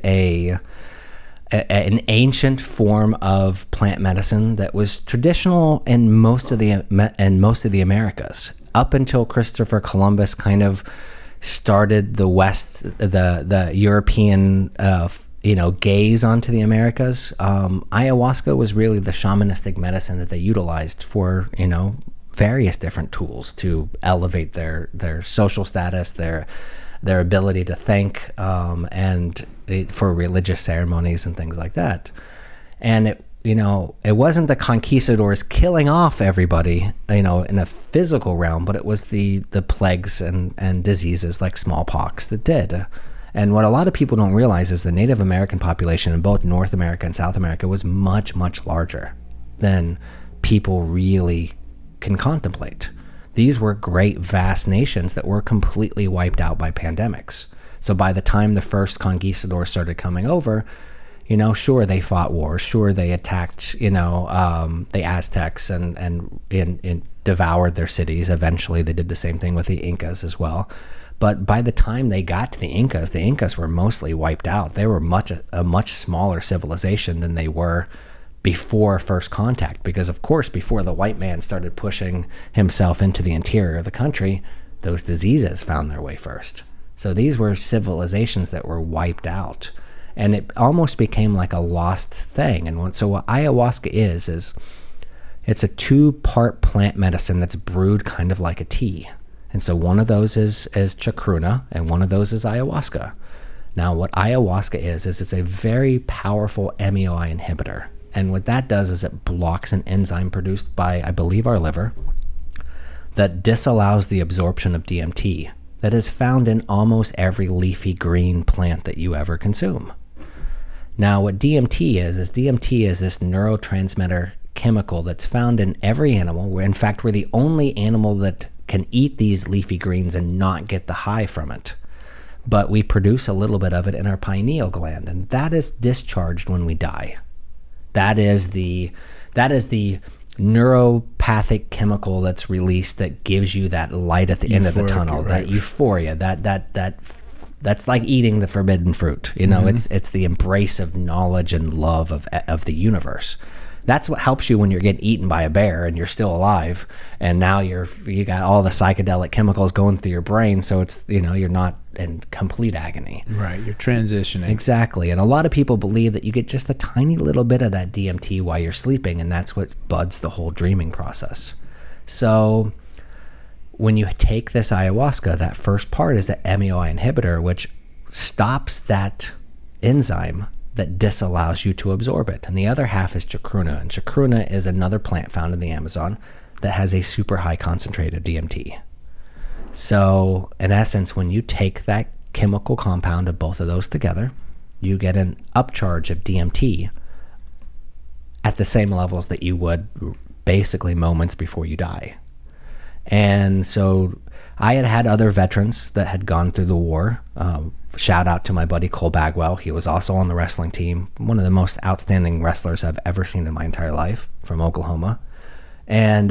an ancient form of plant medicine that was traditional in most of the Americas up until Christopher Columbus kind of started the European gaze onto the Americas. Ayahuasca was really the shamanistic medicine that they utilized for various different tools to elevate their social status, their ability to think, and for religious ceremonies and things like that. And it wasn't the conquistadors killing off everybody, in a physical realm, but it was the plagues and diseases like smallpox that did. And what a lot of people don't realize is the Native American population in both North America and South America was much, much larger than people really can contemplate. These were great, vast nations that were completely wiped out by pandemics. So by the time the first conquistadors started coming over, sure, they fought wars. Sure, they attacked, the Aztecs and devoured their cities. Eventually, they did the same thing with the Incas as well. But by the time they got to the Incas were mostly wiped out. They were a much smaller civilization than they were before first contact, because of course before the white man started pushing himself into the interior of the country, those diseases found their way first. So these were civilizations that were wiped out, and it almost became like a lost thing. And so what ayahuasca is it's a 2-part plant medicine that's brewed kind of like a tea. And so one of those is chacruna, and one of those is ayahuasca. Now what ayahuasca is it's a very powerful MEI inhibitor. And what that does is it blocks an enzyme produced by, I believe, our liver that disallows the absorption of DMT that is found in almost every leafy green plant that you ever consume. Now, what DMT is DMT is this neurotransmitter chemical that's found in every animal. In fact, we're the only animal that can eat these leafy greens and not get the high from it. But we produce a little bit of it in our pineal gland, and that is discharged when we die. That is the neuropathic chemical that's released that gives you that light at the end of the tunnel, right. That euphoria, that's like eating the forbidden fruit. You know, it's the embrace of knowledge and love of the universe. That's what helps you when you're getting eaten by a bear and you're still alive, and now you got all the psychedelic chemicals going through your brain, so it's, you know, you're not in complete agony. Right, you're transitioning. Exactly. And a lot of people believe that you get just a tiny little bit of that DMT while you're sleeping, and that's what buds the whole dreaming process. So when you take this ayahuasca, that first part is the MAOI inhibitor, which stops that enzyme that disallows you to absorb it. And the other half is chacruna. And chacruna is another plant found in the Amazon that has a super high concentrate of DMT. So in essence, when you take that chemical compound of both of those together, you get an upcharge of DMT at the same levels that you would basically moments before you die. And so I had other veterans that had gone through the war. Shout out to my buddy Cole Bagwell. He was also on the wrestling team. One of the most outstanding wrestlers I've ever seen in my entire life, from Oklahoma. And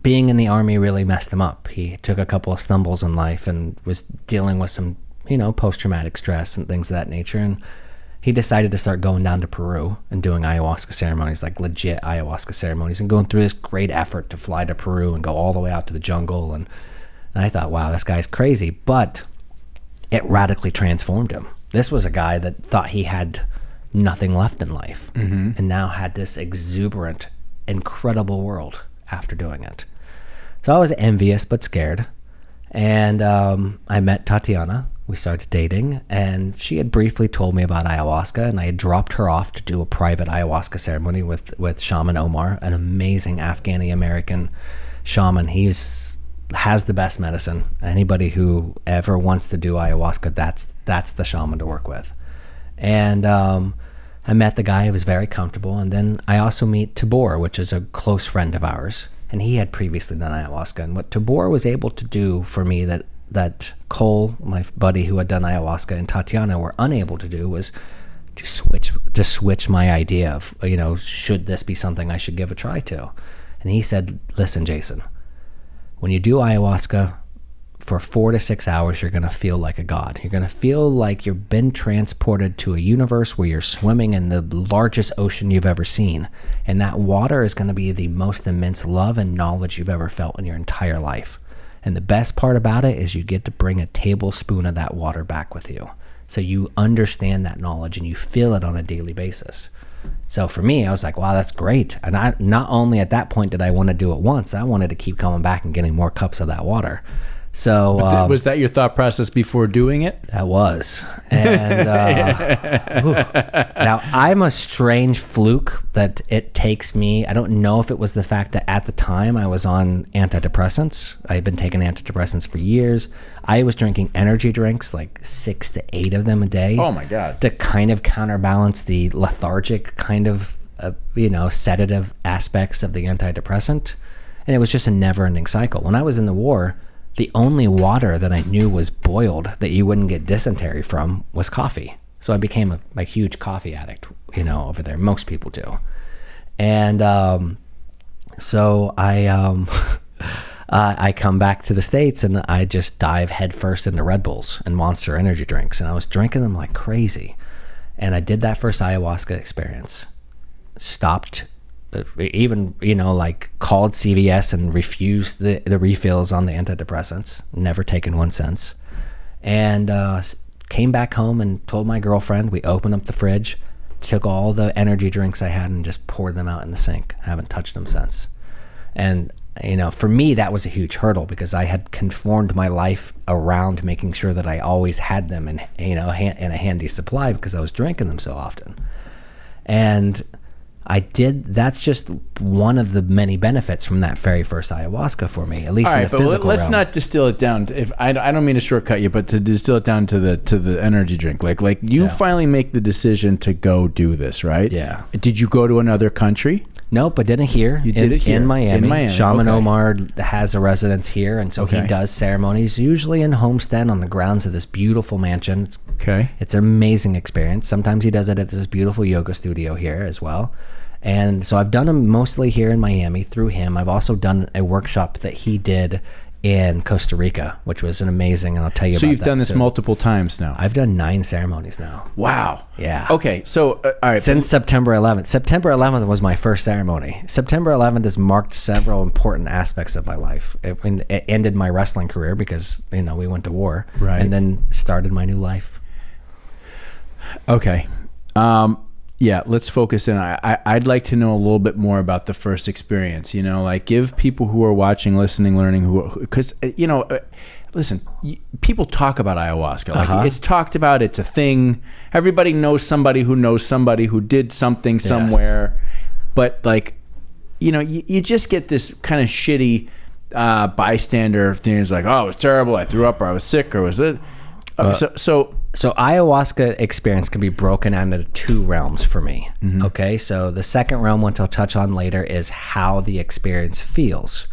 being in the Army really messed him up. He took a couple of stumbles in life and was dealing with some, post-traumatic stress and things of that nature. And he decided to start going down to Peru and doing ayahuasca ceremonies, like legit ayahuasca ceremonies, and going through this great effort to fly to Peru and go all the way out to the jungle. And I thought, wow, this guy's crazy, but it radically transformed him. This was a guy that thought he had nothing left in life, and now had this exuberant, incredible world after doing it. So I was envious but scared, and I met Tatiana. We started dating, and she had briefly told me about ayahuasca, and I had dropped her off to do a private ayahuasca ceremony with Shaman Omar, an amazing Afghani-American shaman. Has the best medicine. Anybody who ever wants to do ayahuasca, that's the shaman to work with. And I met the guy who was very comfortable, and then I also meet Tabor, which is a close friend of ours, and he had previously done ayahuasca. And what Tabor was able to do for me that Cole, my buddy who had done ayahuasca, and Tatiana were unable to do was to switch my idea of, should this be something I should give a try to? And he said, listen, Jason, when you do ayahuasca for 4 to 6 hours, you're going to feel like a god. You're going to feel like you've been transported to a universe where you're swimming in the largest ocean you've ever seen. And that water is going to be the most immense love and knowledge you've ever felt in your entire life. And the best part about it is you get to bring a tablespoon of that water back with you. So you understand that knowledge and you feel it on a daily basis. So for me, I was like, wow, that's great. And I not only at that point did I want to do it once, I wanted to keep coming back and getting more cups of that water. So was that your thought process before doing it? That was. And now I'm a strange fluke that it takes me. I don't know if it was the fact that at the time I was on antidepressants. I had been taking antidepressants for years. I was drinking energy drinks, like 6 to 8 of them a day. Oh my God. To kind of counterbalance the lethargic kind of, sedative aspects of the antidepressant. And it was just a never ending cycle. When I was in the war, the only water that I knew was boiled that you wouldn't get dysentery from was coffee. So I became a huge coffee addict, over there. Most people do. And so I come back to the States and I just dive headfirst into Red Bulls and Monster energy drinks. And I was drinking them like crazy. And I did that first ayahuasca experience. Stopped, even, called CVS and refused the refills on the antidepressants. Never taken one since. And came back home and told my girlfriend. We opened up the fridge, took all the energy drinks I had and just poured them out in the sink. Haven't touched them since. And for me, that was a huge hurdle because I had conformed my life around making sure that I always had them in a handy supply because I was drinking them so often. And That's just one of the many benefits from that very first ayahuasca for me, at least in the physical let's realm. not distill it down. If I don't mean to shortcut you, but to distill it down to the energy drink. Like you finally make the decision to go do this, right? Yeah. Did you go to another country? Nope, I did it here. You did it here in Miami. In Miami. Shaman Okay. Omar has a residence here, and so he does ceremonies usually in homestead on the grounds of this beautiful mansion. It's an amazing experience. Sometimes he does it at this beautiful yoga studio here as well. And so I've done them mostly here in Miami through him. I've also done a workshop that he did in Costa Rica, which was an amazing, and I'll tell you about that. So you've done this multiple times now? I've done 9 ceremonies now. Wow. Yeah. Okay, so, all right. Since September 11th. September 11th was my first ceremony. September 11th has marked several important aspects of my life. It ended my wrestling career because, we went to war. Right. And then started my new life. Okay. Yeah, let's focus in. I'd like to know a little bit more about the first experience, like give people who are watching, listening, learning, because, listen, people talk about ayahuasca. Like it's talked about, it's a thing. Everybody knows somebody who did something somewhere. But you just get this kind of shitty bystander things like, oh, it was terrible, I threw up, or I was sick, or was it? So ayahuasca experience can be broken into 2 realms for me. Mm-hmm. Okay, so the second realm, which I'll touch on later, is how the experience feels.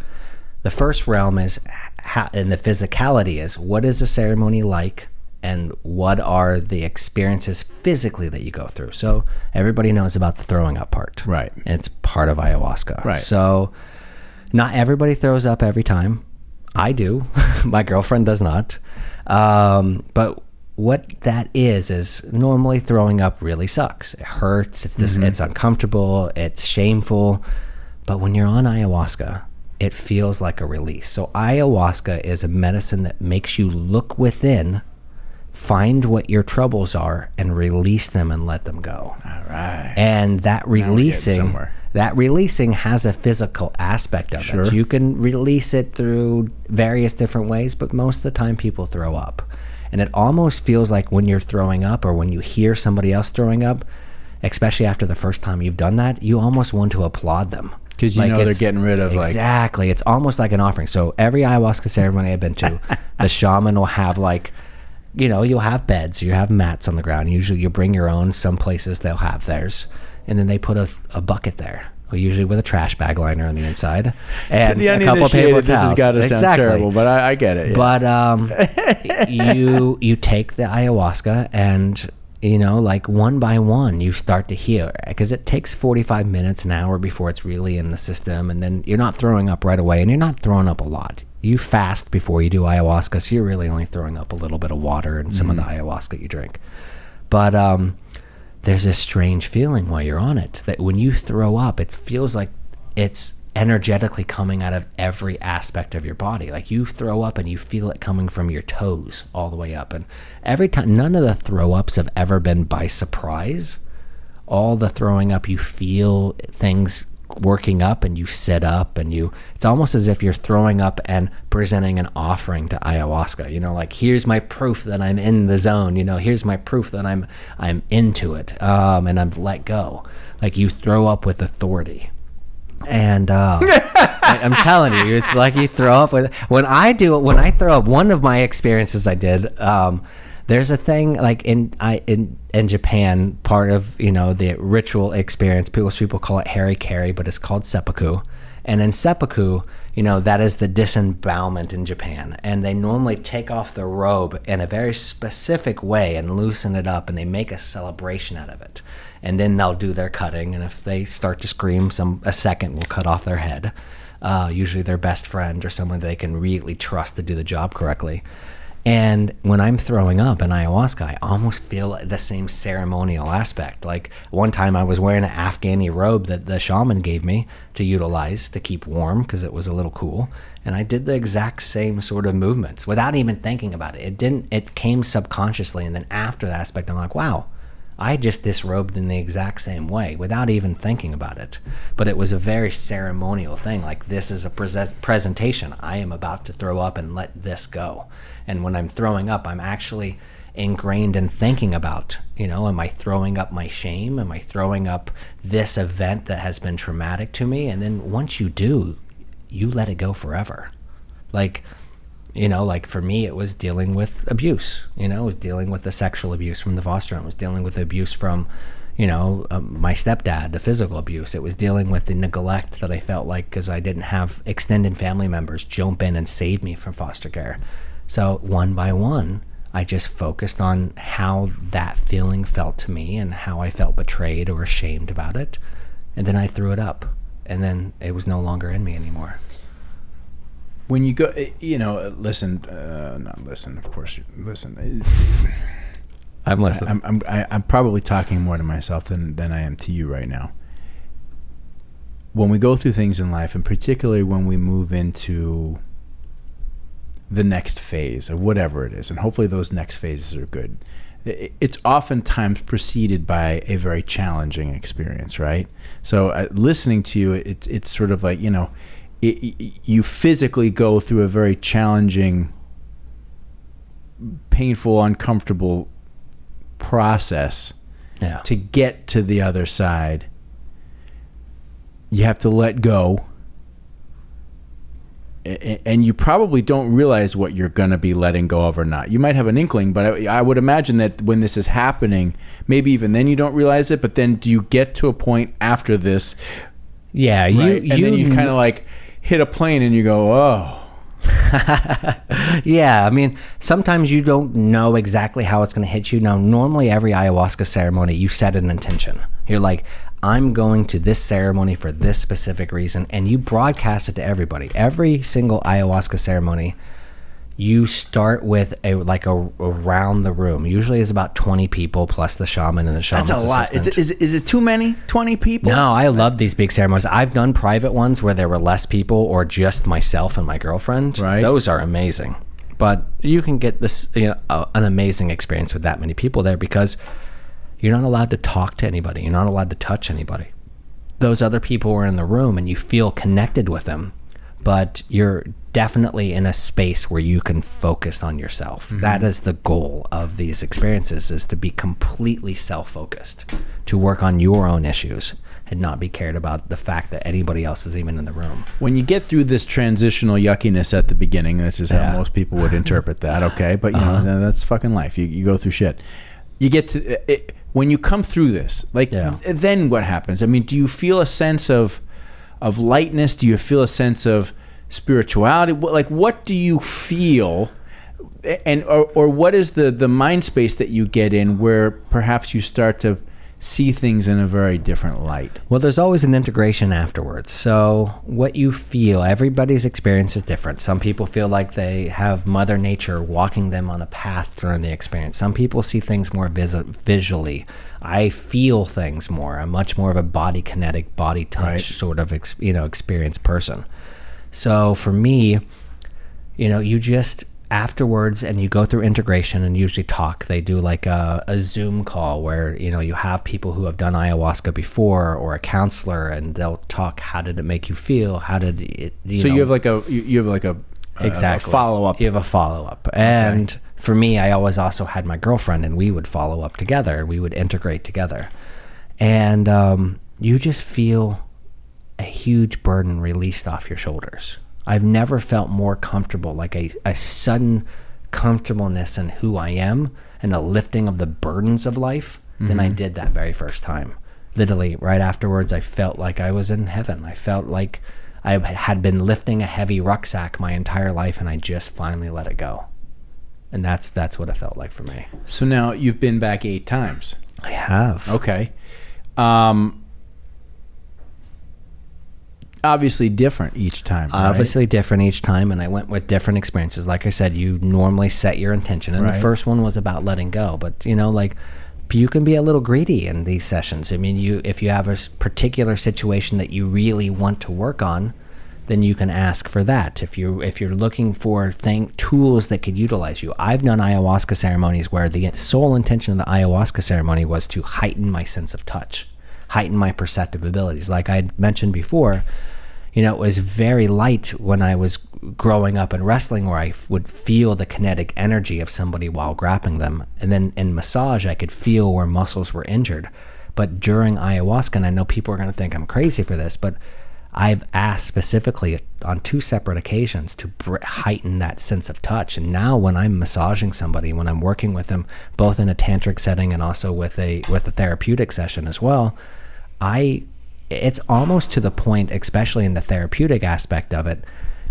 The first realm is how, and the physicality is, what is the ceremony like, and what are the experiences physically that you go through. So everybody knows about the throwing up part, right? And it's part of ayahuasca, right? So not everybody throws up every time. I do. My girlfriend does not. But what that is normally throwing up really sucks. It hurts. It's uncomfortable. It's shameful. But when you're on ayahuasca, it feels like a release. So ayahuasca is a medicine that makes you look within, find what your troubles are, and release them and let them go. All right. And that releasing has a physical aspect of it. You can release it through various different ways, but most of the time people throw up. And it almost feels like when you're throwing up, or when you hear somebody else throwing up, especially after the first time you've done that, you almost want to applaud them. Because they're getting rid of Exactly. It's almost like an offering. So every ayahuasca ceremony I've been to, the shaman will have you'll have beds, you have mats on the ground. Usually you bring your own. Some places they'll have theirs. And then they put a bucket there, usually with a trash bag liner on the inside, and a couple of paper towels. This has got to sound terrible, but I get it. Yeah. But you take the ayahuasca, and one by one you start to heal, because it takes 45 minutes, an hour before it's really in the system, and then you're not throwing up right away, and you're not throwing up a lot. You fast before you do ayahuasca, so you're really only throwing up a little bit of water and some of the ayahuasca you drink. But there's this strange feeling while you're on it, that when you throw up, it feels like it's energetically coming out of every aspect of your body. Like you throw up and you feel it coming from your toes all the way up. And every time, none of the throw ups have ever been by surprise. All the throwing up, you feel things working up, and you sit up, and it's almost as if you're throwing up and presenting an offering to ayahuasca, like, here's my proof that I'm in the zone, here's my proof that I'm into it, and I've let go. Like you throw up with authority. And I'm telling you, it's like you throw up with, when I throw up, one of my experiences I did, there's a thing like in Japan, part of the ritual experience. People call it hara-kiri, but it's called seppuku. And in seppuku, that is the disembowelment in Japan. And they normally take off the robe in a very specific way and loosen it up, and they make a celebration out of it. And then they'll do their cutting, and if they start to scream, a second will cut off their head. Usually their best friend or someone they can really trust to do the job correctly. And when I'm throwing up in ayahuasca, I almost feel the same ceremonial aspect. Like one time I was wearing an Afghani robe that the shaman gave me to utilize to keep warm, because it was a little cool. And I did the exact same sort of movements without even thinking about it. It came subconsciously. And then after the aspect, I'm like, wow, I just disrobed in the exact same way without even thinking about it. But it was a very ceremonial thing. Like, this is a presentation. I am about to throw up and let this go. And when I'm throwing up, I'm actually ingrained in thinking about, am I throwing up my shame? Am I throwing up this event that has been traumatic to me? And then once you do, you let it go forever. Like for me, it was dealing with abuse. It was dealing with the sexual abuse from the foster home. It was dealing with the abuse from, my stepdad, the physical abuse. It was dealing with the neglect that I felt like because I didn't have extended family members jump in and save me from foster care. So one by one, I just focused on how that feeling felt to me and how I felt betrayed or ashamed about it. And then I threw it up. And then it was no longer in me anymore. When you go, listen, not listen, of course, listen. I'm listening. I'm probably talking more to myself than I am to you right now. When we go through things in life, and particularly when we move into the next phase of whatever it is, and hopefully those next phases are good, it's oftentimes preceded by a very challenging experience, right? So listening to you, it's sort of like, you physically go through a very challenging, painful, uncomfortable process to get to the other side. You have to let go, and you probably don't realize what you're going to be letting go of or not. You might have an inkling, but I would imagine that when this is happening, maybe even then you don't realize it, but then do you get to a point after this? Yeah, right? And then you kind of like hit a plane and you go, oh. Yeah, I mean, sometimes you don't know exactly how it's going to hit you. Now, normally every ayahuasca ceremony, you set an intention. You're like, I'm going to this ceremony for this specific reason, and you broadcast it to everybody. Every single ayahuasca ceremony, you start with a around the room. Usually it's about 20 people plus the shaman and the shaman's assistant. That's a lot. Is it too many? 20 people? No, I love these big ceremonies. I've done private ones where there were less people or just myself and my girlfriend. Right. Those are amazing. But you can get this, an amazing experience with that many people there because you're not allowed to talk to anybody. You're not allowed to touch anybody. Those other people are in the room and you feel connected with them, but you're definitely in a space where you can focus on yourself. Mm-hmm. That is the goal of these experiences, is to be completely self-focused, to work on your own issues and not be cared about the fact that anybody else is even in the room. When you get through this transitional yuckiness at the beginning, that's just how most people would interpret that, okay? But, that's fucking life. You go through shit. You get to it, when you come through this, then what happens? I mean, do you feel a sense of lightness? Do you feel a sense of spirituality? What do you feel, and or what is the mind space that you get in where perhaps you start to see things in a very different light? Well, there's always an integration afterwards. So what you feel, everybody's experience is different. Some people feel like they have Mother Nature walking them on a path during the experience. Some people see things more visually. I feel things more. I'm much more of a body kinetic, body touch sort of experienced person. So for me, you just afterwards, and you go through integration and usually talk. They do like a Zoom call where, you have people who have done ayahuasca before or a counselor, and they'll talk. How did it make you feel? How did it, So you have like a exactly. a follow-up. You have a follow-up. And for me, I always also had my girlfriend, and we would follow up together. We would integrate together. And you just feel a huge burden released off your shoulders. I've never felt more comfortable, like a sudden comfortableness in who I am and a lifting of the burdens of life than I did that very first time. Literally, right afterwards, I felt like I was in heaven. I felt like I had been lifting a heavy rucksack my entire life, and I just finally let it go. And that's what it felt like for me. So now you've been back 8 times. I have. Okay. Obviously different each time, right? Obviously different each time, and I went with different experiences. Like I said, you normally set your intention, and the first one was about letting go. But you can be a little greedy in these sessions. I mean, if you have a particular situation that you really want to work on, then you can ask for that. If you're looking for tools that could utilize you, I've done ayahuasca ceremonies where the sole intention of the ayahuasca ceremony was to heighten my sense of touch, heighten my perceptive abilities. Like I mentioned before, it was very light when I was growing up in wrestling where I would feel the kinetic energy of somebody while grappling them. And then in massage, I could feel where muscles were injured. But during ayahuasca, and I know people are going to think I'm crazy for this, but I've asked specifically on 2 separate occasions to heighten that sense of touch. And now when I'm massaging somebody, when I'm working with them, both in a tantric setting and also with a therapeutic session as well, it's almost to the point, especially in the therapeutic aspect of it,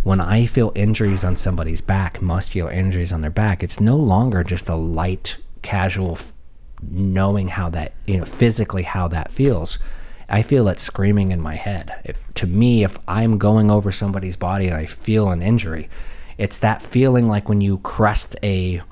when I feel injuries on somebody's back, muscular injuries on their back, it's no longer just a light, casual knowing how that, physically how that feels. I feel it screaming in my head. To me, if I'm going over somebody's body and I feel an injury, it's that feeling like when you crest a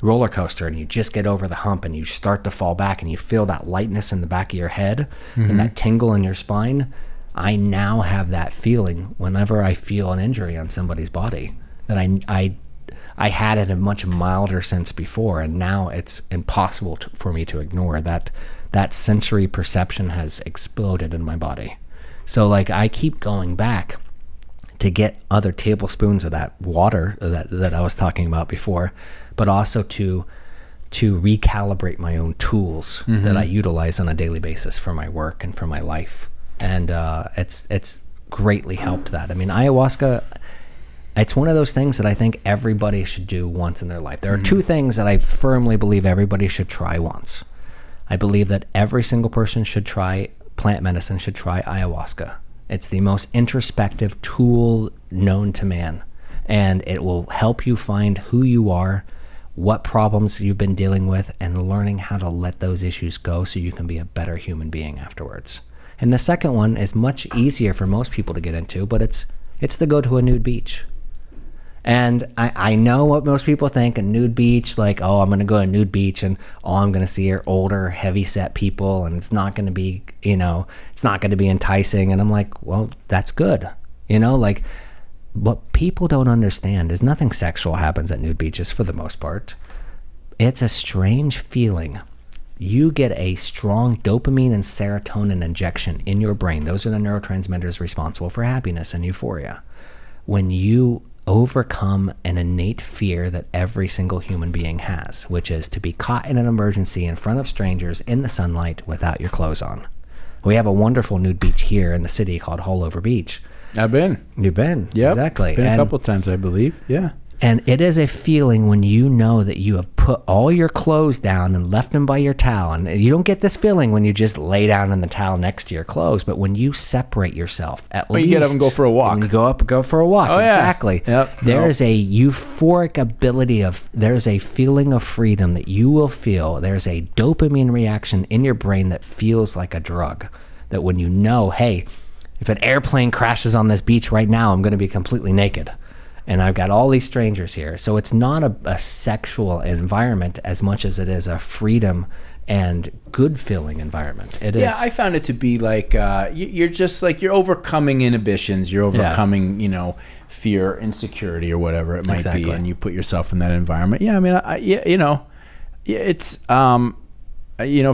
roller coaster and you just get over the hump and you start to fall back and you feel that lightness in the back of your head and that tingle in your spine. I now have that feeling whenever I feel an injury on somebody's body that I had it in a much milder sense before, and now it's impossible for me to ignore that. That sensory perception has exploded in my body. So like I keep going back to get other tablespoons of that water that I was talking about before, but also to recalibrate my own tools that I utilize on a daily basis for my work and for my life. And it's greatly helped that. I mean, ayahuasca, it's one of those things that I think everybody should do once in their life. There are 2 things that I firmly believe everybody should try once. I believe that every single person should try plant medicine, should try ayahuasca. It's the most introspective tool known to man, and it will help you find who you are, what problems you've been dealing with, and learning how to let those issues go so you can be a better human being afterwards. And the second one is much easier for most people to get into, but it's to go to a nude beach. And I know what most people think, a nude beach, like, oh, I'm going to go to a nude beach and all I'm going to see are older, heavy-set people, and it's not going to be, it's not going to be enticing. And I'm like, well, that's good. Like, what people don't understand is nothing sexual happens at nude beaches for the most part. It's a strange feeling. You get a strong dopamine and serotonin injection in your brain. Those are the neurotransmitters responsible for happiness and euphoria. When you overcome an innate fear that every single human being has, which is to be caught in an emergency in front of strangers in the sunlight without your clothes on. We have a wonderful nude beach here in the city called Hollover Beach. I've been. You've been? Yep. Exactly. Been a couple times, I believe. Yeah. And it is a feeling when you know that you have put all your clothes down and left them by your towel. And you don't get this feeling when you just lay down in the towel next to your clothes, but when you separate yourself, when you get up and go for a walk. When you go up and go for a walk, exactly. Yeah. Yep. There is a euphoric ability there's a feeling of freedom that you will feel. There's a dopamine reaction in your brain that feels like a drug. That when you know, hey, if an airplane crashes on this beach right now, I'm going to be completely naked. And I've got all these strangers here. So it's not a sexual environment as much as it is a freedom and good feeling environment. It is. Yeah, I found it to be like you're just like you're overcoming inhibitions. You're overcoming, fear, insecurity, or whatever it might be, and you put yourself in that environment. Yeah, I mean, it's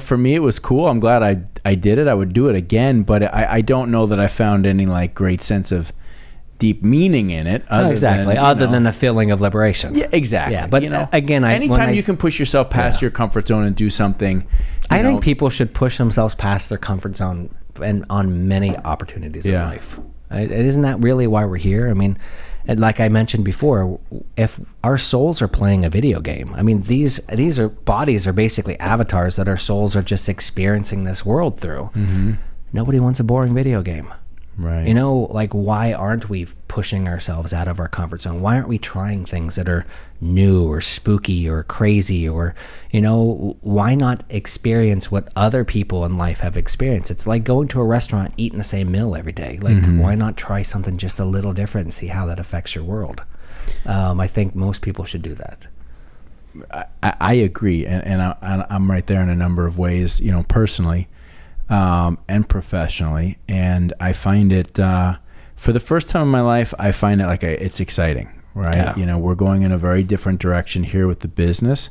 for me it was cool. I'm glad I did it. I would do it again, but I don't know that I found any like great sense of deep meaning in it. Other than a feeling of liberation. Yeah, exactly. Yeah, but again, anytime you can push yourself past your comfort zone and do something, I think people should push themselves past their comfort zone and on many opportunities in life. Isn't that really why we're here? I mean, and like I mentioned before, if our souls are playing a video game, I mean, these bodies are basically avatars that our souls are just experiencing this world through. Mm-hmm. Nobody wants a boring video game. Right. Like, why aren't we pushing ourselves out of our comfort zone? Why aren't we trying things that are new or spooky or crazy? Or, why not experience what other people in life have experienced? It's like going to a restaurant, eating the same meal every day. Like, why not try something just a little different and see how that affects your world? I think most people should do that. I agree. And I'm right there in a number of ways, personally. And professionally, and I find it for the first time in my life, I find it like it's exciting, right? Yeah. We're going in a very different direction here with the business,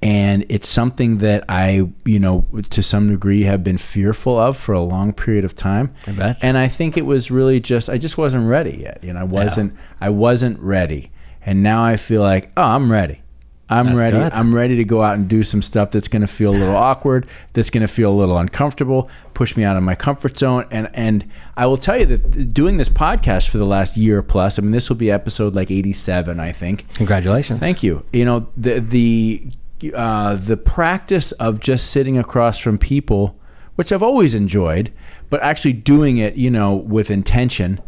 And it's something that I, to some degree have been fearful of for a long period of time. I bet. And I think it was really I just wasn't ready yet. I wasn't ready. And now I feel like, oh, I'm ready. I'm ready. Good. I'm ready to go out and do some stuff that's going to feel a little awkward, that's going to feel a little uncomfortable, push me out of my comfort zone. And I will tell you that doing this podcast for the last year plus, I mean, this will be episode like 87, I think. Congratulations. Thank you. The practice of just sitting across from people, which I've always enjoyed, but actually doing it, with intention,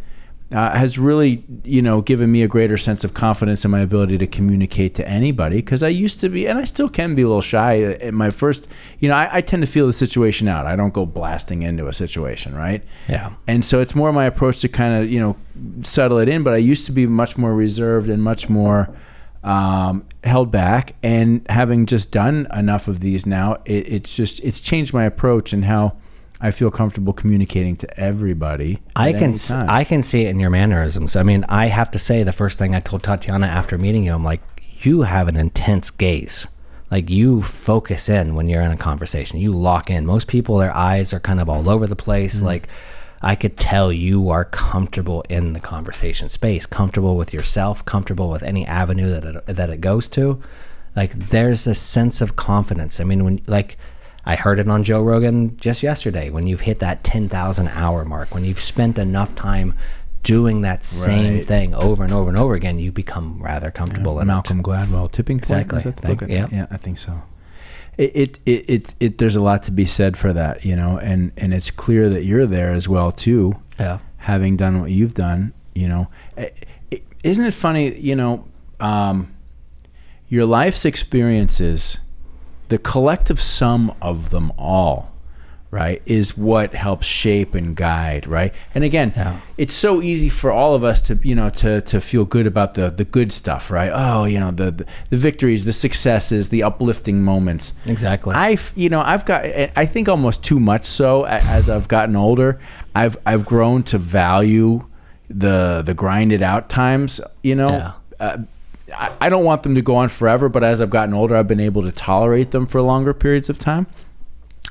has really, given me a greater sense of confidence in my ability to communicate to anybody. Because I used to be, and I still can be a little shy at my first, I tend to feel the situation out. I don't go blasting into a situation, right? Yeah. And so it's more my approach to kind of, settle it in. But I used to be much more reserved and much more held back. And having just done enough of these now, it's changed my approach and how I feel comfortable communicating to everybody. I can see it in your mannerisms. I mean, I have to say, the first thing I told Tatiana after meeting you, I'm like, you have an intense gaze. Like, you focus in when you're in a conversation. You lock in. Most people, their eyes are kind of all over the place. Mm-hmm. Like, I could tell you are comfortable in the conversation space, comfortable with yourself, comfortable with any avenue that it goes to. Like, there's a sense of confidence. I mean, I heard it on Joe Rogan just yesterday. When you've hit that 10,000 hour mark, when you've spent enough time doing that same thing over and over and over again, you become rather comfortable. Yeah, Malcolm Gladwell, tipping point. Exactly. Yeah, I think so. It there's a lot to be said for that, and it's clear that you're there as well too. Yeah. Having done what you've done, isn't it funny? Your life's experiences, the collective sum of them all, right, is what helps shape and guide, right? And again, It's so easy for all of us to, to feel good about the good stuff, right? Oh, the victories, the successes, the uplifting moments. Exactly. I've got, I think almost too much so as I've gotten older. I've grown to value the grinded out times, I don't want them to go on forever, but as I've gotten older, I've been able to tolerate them for longer periods of time,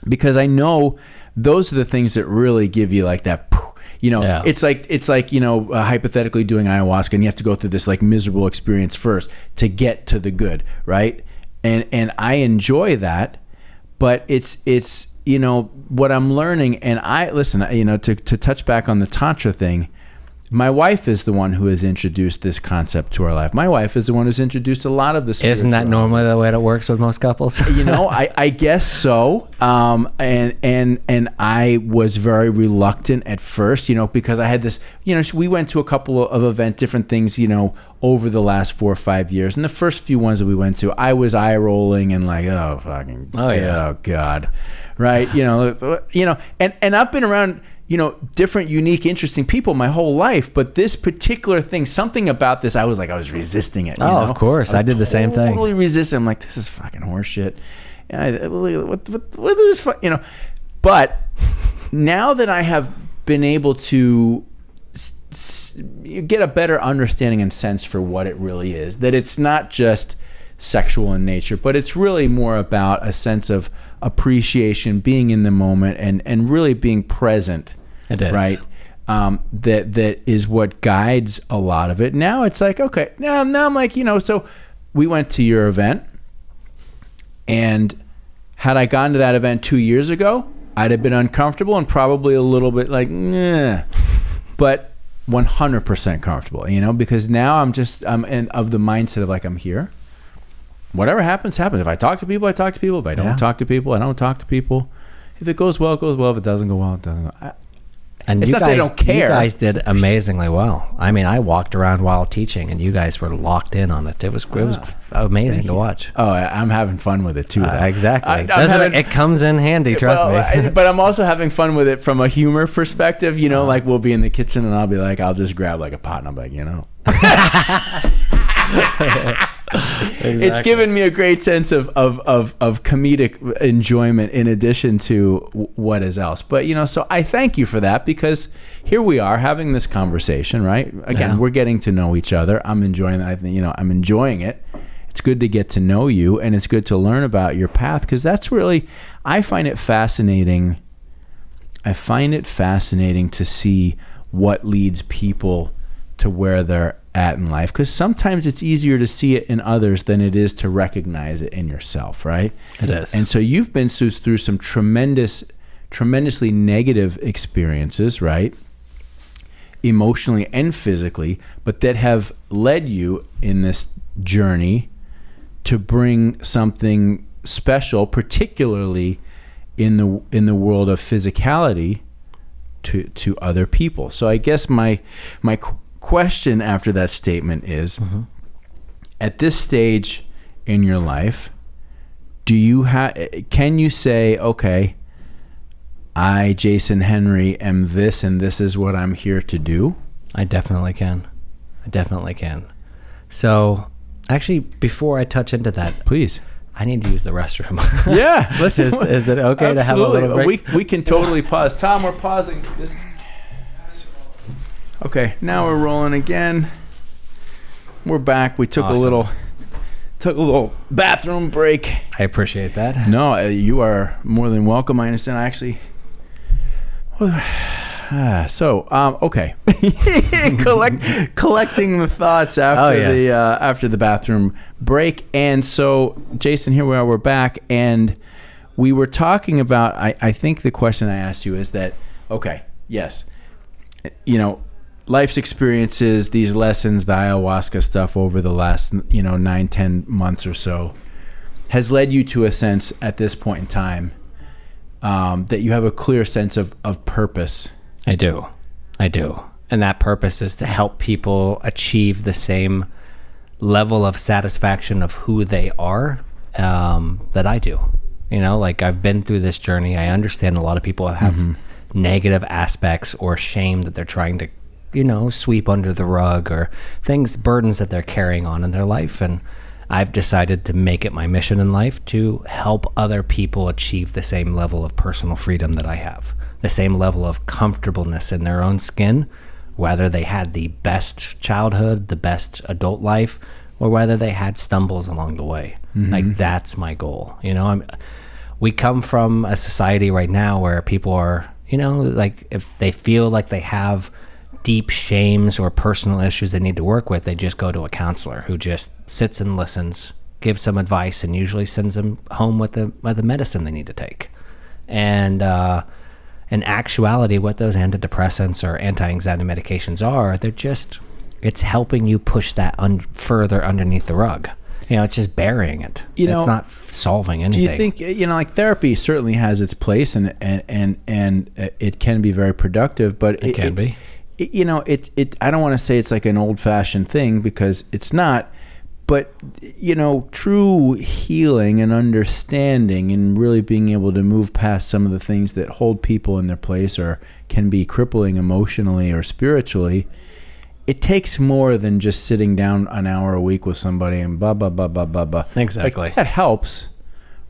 because I know those are the things that really give you like that, it's like, hypothetically doing ayahuasca, and you have to go through this like miserable experience first to get to the good, right? And I enjoy that, but it's what I'm learning. And to touch back on the tantra thing, my wife is the one who has introduced this concept to our life. My wife is the one who's introduced a lot of this. Isn't that normally the way it works with most couples? I guess so. And I was very reluctant at first, because I had this, we went to a couple of different things, over the last 4 or 5 years. And the first few ones that we went to, I was eye rolling and like, oh God. Right. And I've been around, different, unique, interesting people my whole life. But this particular thing, something about this, I was resisting it. Of course. I did the same thing. Totally resisting. I'm like, this is fucking horseshit. What is this? But now that I have been able to get a better understanding and sense for what it really is, that it's not just sexual in nature, but it's really more about a sense of appreciation, being in the moment, and really being present. It is. Right? That is what guides a lot of it. Now it's like, okay, now I'm like, so we went to your event, and had I gone to that event 2 years ago, I'd have been uncomfortable and probably a little bit like, but 100% comfortable, because now I'm of the mindset of like, I'm here. Whatever happens, happens. If I talk to people, I talk to people. If I don't talk to people, I don't talk to people. If it goes well, it goes well. If it doesn't go well, it doesn't go. And it's you not they don't care. You guys did amazingly well. I mean, I walked around while teaching, and you guys were locked in on it. It was amazing to watch. Oh, I'm having fun with it too. Exactly. It comes in handy. Trust me. But I'm also having fun with it from a humor perspective. Like we'll be in the kitchen, and I'll be like, I'll just grab like a pot, and I'm like, Exactly. It's given me a great sense of comedic enjoyment in addition to what is else. But, so I thank you for that, because here we are having this conversation, right? Again, we're getting to know each other. I'm enjoying that. I'm enjoying it. It's good to get to know you, and it's good to learn about your path, because that's really, I find it fascinating. I find it fascinating to see what leads people to where they're at in life, because sometimes it's easier to see it in others than it is to recognize it in yourself, right? It is. And so you've been through some tremendously negative experiences, right? Emotionally and physically, but that have led you in this journey to bring something special, particularly in the world of physicality, to other people. So I guess my question after that statement is, at this stage in your life, can you say, okay, I, Jason Henry, am this, and this is what I'm here to do? I definitely can. So actually, before I touch into that, please, I need to use the restroom. Yeah, let's. Is it okay to have a little break? We can totally pause. Tom, we're pausing. Okay, now we're rolling again. We're back. We took Awesome. a little bathroom break. I appreciate that. No, you are more than welcome. I understand. I actually. Okay. Collecting the thoughts after the bathroom break. And so, Jason, here we are. We're back, and we were talking about. I think the question I asked you is that, okay, yes, life's experiences, these lessons, the ayahuasca stuff over the last 9-10 months or so, has led you to a sense at this point in time that you have a clear sense of purpose. I do. And that purpose is to help people achieve the same level of satisfaction of who they are that I do. Like, I've been through this journey. I understand a lot of people have negative aspects or shame that they're trying to, sweep under the rug, or burdens that they're carrying on in their life. And I've decided to make it my mission in life to help other people achieve the same level of personal freedom that I have, the same level of comfortableness in their own skin, whether they had the best childhood, the best adult life, or whether they had stumbles along the way. Like, that's my goal. We come from a society right now where people are, like, if they feel like they have deep shames or personal issues they need to work with, they just go to a counselor who just sits and listens, gives some advice, and usually sends them home with the medicine they need to take. And in actuality, what those antidepressants or anti-anxiety medications are, it's helping you push that further underneath the rug. It's just burying it. It's not solving anything. Do you think, like, therapy certainly has its place, and it can be very productive, but it can be. I don't want to say it's like an old-fashioned thing, because it's not, but true healing and understanding and really being able to move past some of the things that hold people in their place or can be crippling emotionally or spiritually, it takes more than just sitting down an hour a week with somebody and blah blah blah blah blah blah. Exactly. Like, that helps,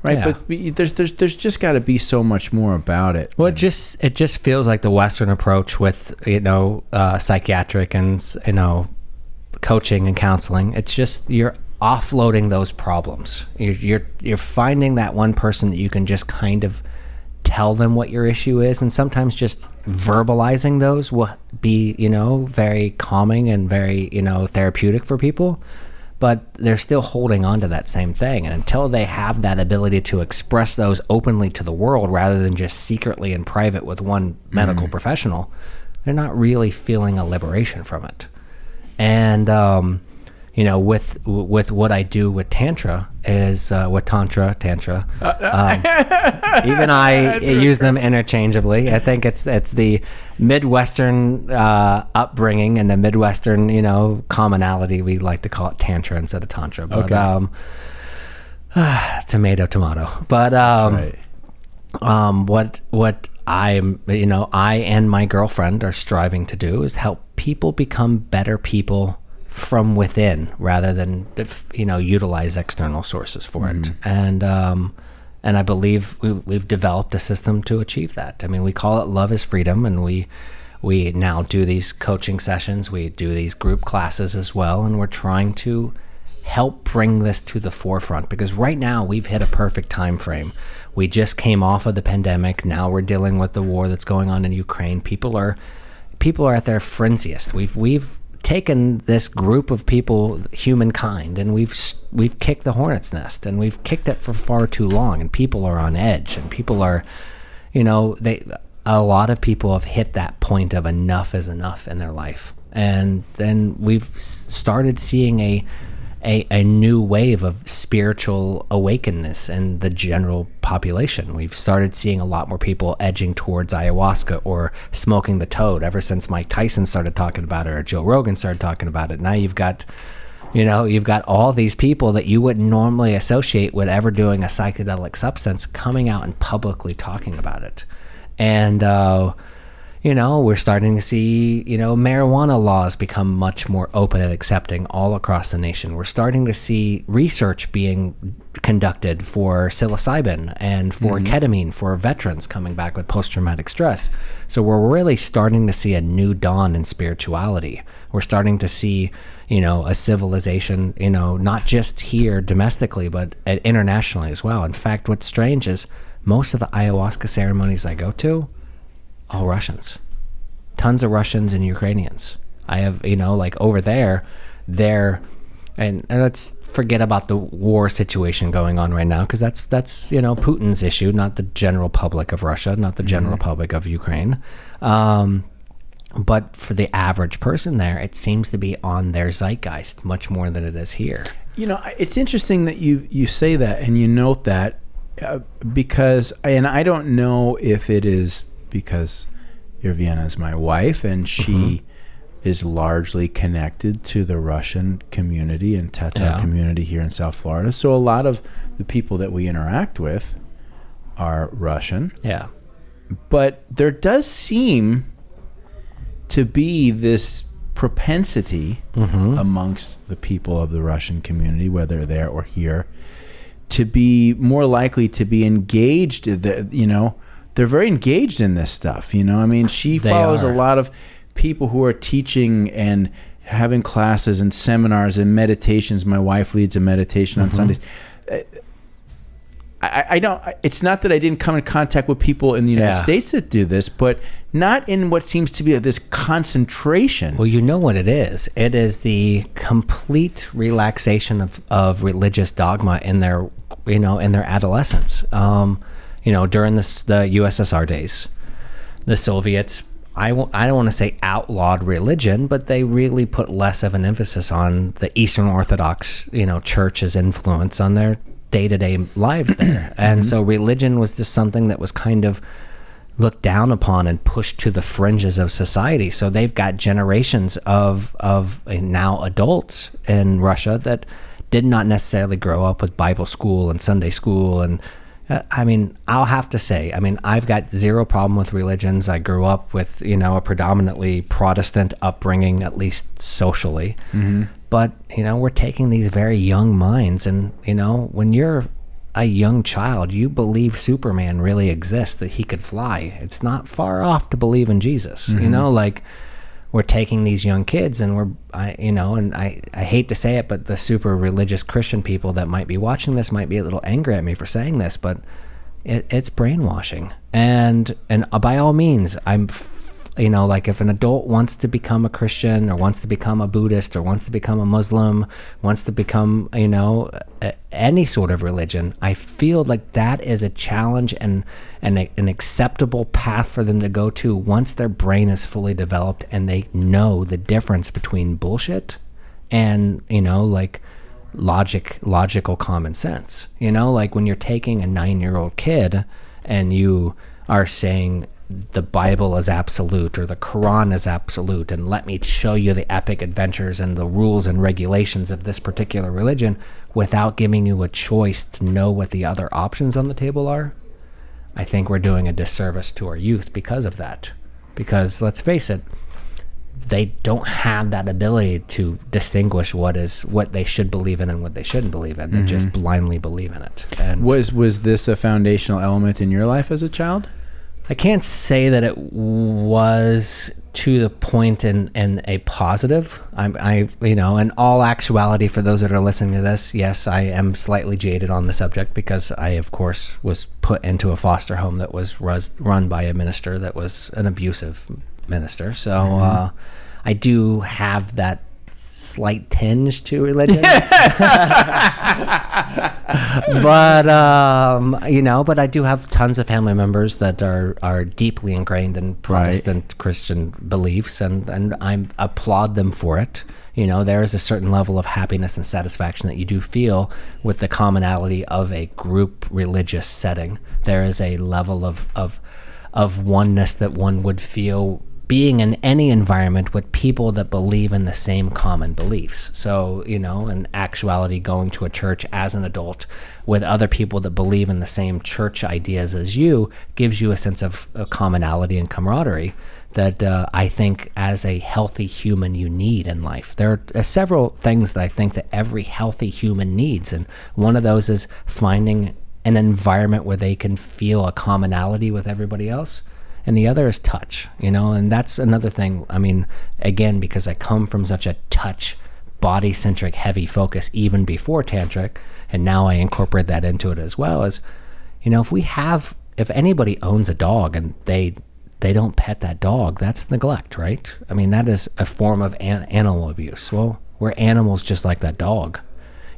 right? Yeah. But there's just got to be so much more about it. Well, it just feels like the Western approach with psychiatric and coaching and counseling. It's just you're offloading those problems. You're finding that one person that you can just kind of tell them what your issue is, and sometimes just verbalizing those will be very calming and very therapeutic for people. But they're still holding on to that same thing. And until they have that ability to express those openly to the world rather than just secretly in private with one medical professional, they're not really feeling a liberation from it. And, with what I do with Tantra is, with Tantra, even I use them interchangeably. I think it's the Midwestern upbringing and the Midwestern, commonality. We like to call it Tantra instead of Tantra. But, tomato. But, That's right. What I and my girlfriend are striving to do is help people become better people from within rather than utilize external sources for it. And I believe we've developed a system to achieve that. I mean, we call it Love is Freedom, and we now do these coaching sessions, we do these group classes as well, and we're trying to help bring this to the forefront, because right now we've hit a perfect time frame. We just came off of the pandemic. Now we're dealing with the war that's going on in Ukraine. People are at their frenziest. We've taken this group of people, humankind, and we've kicked the hornet's nest, and we've kicked it for far too long, and people are on edge, and people are, a lot of people have hit that point of enough is enough in their life. And then we've started seeing a new wave of spiritual awakeness in the general population. We've started seeing a lot more people edging towards ayahuasca or smoking the toad ever since Mike Tyson started talking about it, or Joe Rogan started talking about it. Now you've got all these people that you wouldn't normally associate with ever doing a psychedelic substance coming out and publicly talking about it. And we're starting to see, marijuana laws become much more open and accepting all across the nation. We're starting to see research being conducted for psilocybin and for ketamine for veterans coming back with post-traumatic stress. So we're really starting to see a new dawn in spirituality. We're starting to see, a civilization, not just here domestically, but internationally as well. In fact, what's strange is most of the ayahuasca ceremonies I go to, all Russians. Tons of Russians and Ukrainians. I have, over there, and let's forget about the war situation going on right now, because that's Putin's issue, not the general public of Russia, not the general public of Ukraine. But for the average person there, it seems to be on their zeitgeist much more than it is here. It's interesting that you say that and you note that, because, and I don't know if it is because Irviana is my wife and she is largely connected to the Russian community and Tatar community here in South Florida. So a lot of the people that we interact with are Russian. Yeah. But there does seem to be this propensity amongst the people of the Russian community, whether there or here, to be more likely to be engaged. They're very engaged in this stuff. She follows a lot of people who are teaching and having classes and seminars and meditations. My wife leads a meditation on Sundays. I don't. It's not that I didn't come in contact with people in the United States that do this, but not in what seems to be this concentration. Well, you know what it is. It is the complete relaxation of religious dogma in their adolescence. During the USSR days, the Soviets, I don't want to say outlawed religion, but they really put less of an emphasis on the Eastern Orthodox, church's influence on their day-to-day lives there. And so religion was just something that was kind of looked down upon and pushed to the fringes of society. So they've got generations of now adults in Russia that did not necessarily grow up with Bible school and Sunday school. And I'll have to say, I've got zero problem with religions. I grew up with, a predominantly Protestant upbringing, at least socially. But, we're taking these very young minds, and, when you're a young child, you believe Superman really exists, that he could fly. It's not far off to believe in Jesus, we're taking these young kids, and I hate to say it, but the super religious Christian people that might be watching this might be a little angry at me for saying this, but it's brainwashing. And by all means, if an adult wants to become a Christian or wants to become a Buddhist or wants to become a Muslim, wants to become, any sort of religion, I feel like that is a challenge and an acceptable path for them to go to once their brain is fully developed and they know the difference between bullshit and, logical common sense. When you're taking a 9-year-old kid and you are saying the Bible is absolute or the Quran is absolute, and let me show you the epic adventures and the rules and regulations of this particular religion without giving you a choice to know what the other options on the table are, I think we're doing a disservice to our youth because of that. Because let's face it, they don't have that ability to distinguish what they should believe in and what they shouldn't believe in. They just blindly believe in it. And was this a foundational element in your life as a child? I can't say that it was to the point in a positive. In all actuality, for those that are listening to this, yes, I am slightly jaded on the subject because I, of course, was put into a foster home that was run by a minister that was an abusive minister. So I do have that slight tinge to religion. But but I do have tons of family members that are deeply ingrained in Protestant Christian beliefs, and I applaud them for it. There is a certain level of happiness and satisfaction that you do feel with the commonality of a group religious setting. There is a level of oneness that one would feel being in any environment with people that believe in the same common beliefs. So, in actuality, going to a church as an adult with other people that believe in the same church ideas as you gives you a sense of commonality and camaraderie that I think as a healthy human you need in life. There are several things that I think that every healthy human needs, and one of those is finding an environment where they can feel a commonality with everybody else. And the other is touch, and that's another thing. I mean, again, because I come from such a touch, body-centric, heavy focus even before tantric, and now I incorporate that into it as well, is, if anybody owns a dog and they don't pet that dog, that's neglect, right? I mean, that is a form of animal abuse. Well, we're animals just like that dog.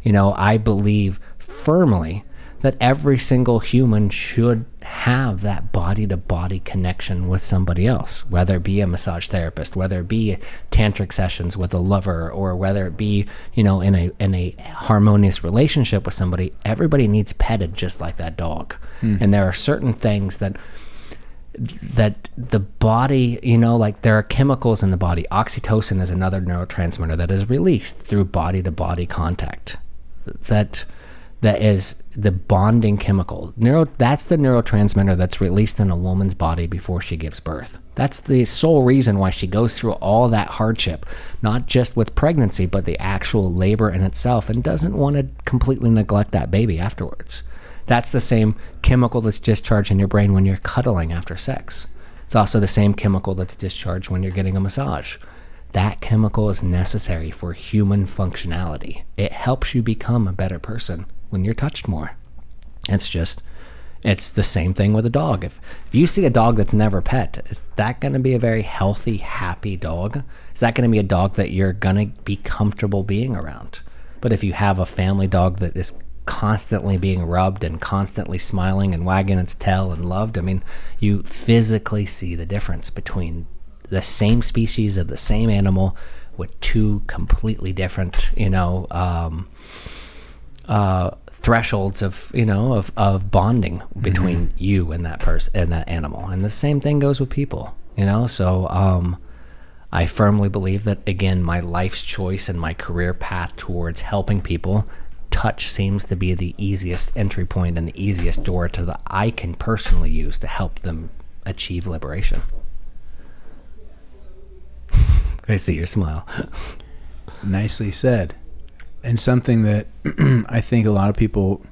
I believe firmly that every single human should have that body-to-body connection with somebody else, whether it be a massage therapist, whether it be tantric sessions with a lover, or whether it be, in a harmonious relationship with somebody. Everybody needs petted just like that dog. And there are certain things that the body, there are chemicals in the body. Oxytocin is another neurotransmitter that is released through body-to-body contact. That is the bonding chemical. That's the neurotransmitter that's released in a woman's body before she gives birth. That's the sole reason why she goes through all that hardship, not just with pregnancy, but the actual labor in itself, and doesn't want to completely neglect that baby afterwards. That's the same chemical that's discharged in your brain when you're cuddling after sex. It's also the same chemical that's discharged when you're getting a massage. That chemical is necessary for human functionality. It helps you become a better person when you're touched more. It's the same thing with a dog. If you see a dog that's never pet, is that going to be a very healthy, happy dog? Is that going to be a dog that you're going to be comfortable being around? But if you have a family dog that is constantly being rubbed and constantly smiling and wagging its tail and loved, I mean, you physically see the difference between the same species of the same animal with two completely different, thresholds of bonding between you and that person and that animal. And the same thing goes with people, so I firmly believe that, again, my life's choice and my career path towards helping people, touch seems to be the easiest entry point and the easiest door that I can personally use to help them achieve liberation. I see your smile. Nicely said. And something that I think a lot of people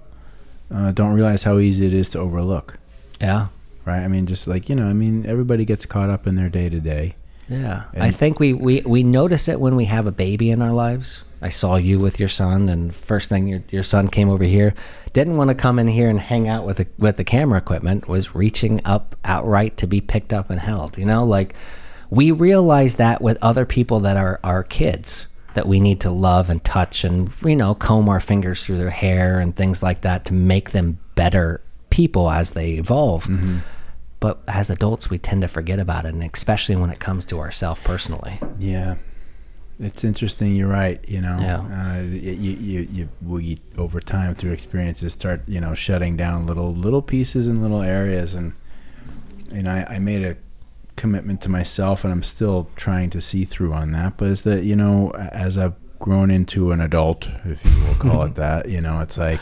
don't realize how easy it is to overlook. Yeah. Right? I mean, just like, everybody gets caught up in their day-to-day. Yeah. And I think we notice it when we have a baby in our lives. I saw you with your son, and first thing your son came over here, didn't want to come in here and hang out with the camera equipment, was reaching up outright to be picked up and held. We realize that with other people that are our kids, that we need to love and touch and, comb our fingers through their hair and things like that to make them better people as they evolve. Mm-hmm. But as adults, we tend to forget about it, and especially when it comes to ourselves personally. Yeah. It's interesting. You're right. Yeah. We over time through experiences start, shutting down little pieces and little areas. And, I made a commitment to myself, and I'm still trying to see through on that, but is that, as I've grown into an adult, if you will call it that, it's like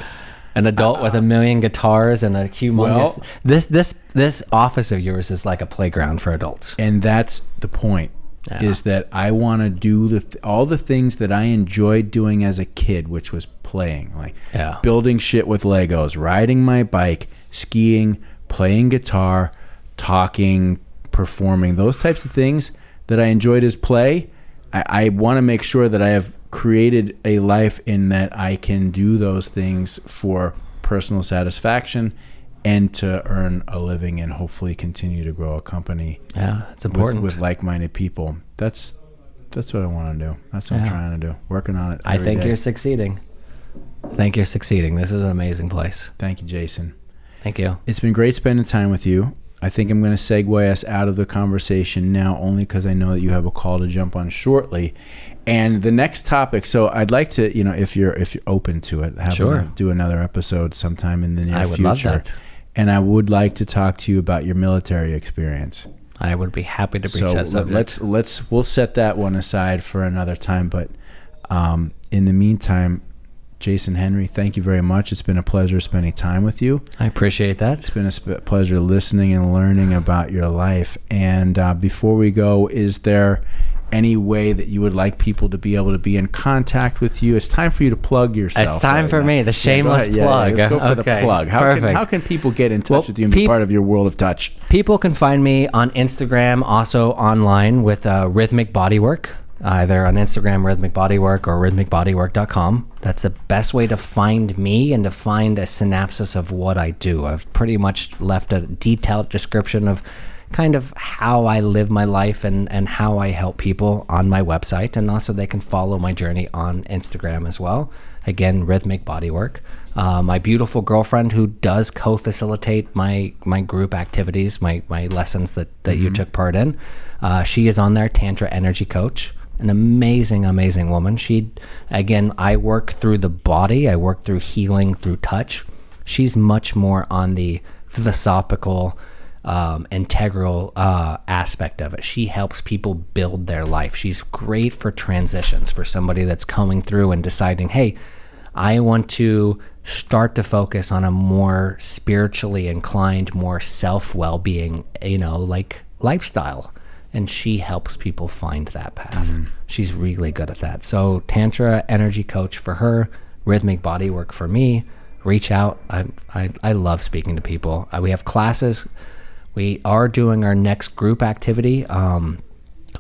an adult with a million guitars and a humongous, this office of yours is like a playground for adults. And that's the point. Yeah. Is that I want to do all the things that I enjoyed doing as a kid, which was playing, like building shit with Legos, riding my bike, skiing, playing guitar, talking, performing, those types of things. that I enjoyed his play. I want to make sure that I have created a life in that I can do those things for personal satisfaction and to earn a living and hopefully continue to grow a company. Yeah, it's important. With like-minded people. That's what I want to do. That's what I'm trying to do. Working on it. I think you're succeeding. This is an amazing place. Thank you, Jason. Thank you. It's been great spending time with you. I think I'm going to segue us out of the conversation now, only because I know that you have a call to jump on shortly. And the next topic, so I'd like to, if you're open to it, do another episode sometime in the near future. I would love that. And I would like to talk to you about your military experience. I would be happy to breach that subject. We'll set that one aside for another time. But in the meantime, Jason Henry, thank you very much. It's been a pleasure spending time with you. I appreciate that. It's been a pleasure listening and learning about your life. And before we go, is there any way that you would like people to be able to be in contact with you? It's time for you to plug yourself. It's time for me, the shameless plug. Let's go for the plug. How can people get in touch with you and be part of your world of touch? People can find me on Instagram, also online with Rhythmic Bodywork. Either on Instagram, Rhythmic Bodywork, or rhythmicbodywork.com. That's the best way to find me and to find a synopsis of what I do. I've pretty much left a detailed description of kind of how I live my life and how I help people on my website. And also they can follow my journey on Instagram as well. Again, Rhythmic Bodywork. My beautiful girlfriend who does co-facilitate my group activities, my lessons that you took part in. She is on there, Tantra Energy Coach. An amazing, amazing woman. I work through the body. I work through healing through touch. She's much more on the philosophical, integral aspect of it. She helps people build their life. She's great for transitions, for somebody that's coming through and deciding, hey, I want to start to focus on a more spiritually inclined, more self-well-being, lifestyle. And she helps people find that path. She's really good at that. So Tantra Energy Coach for her, Rhythmic Bodywork for me. Reach out. I love speaking to people. We have classes. We are doing our next group activity on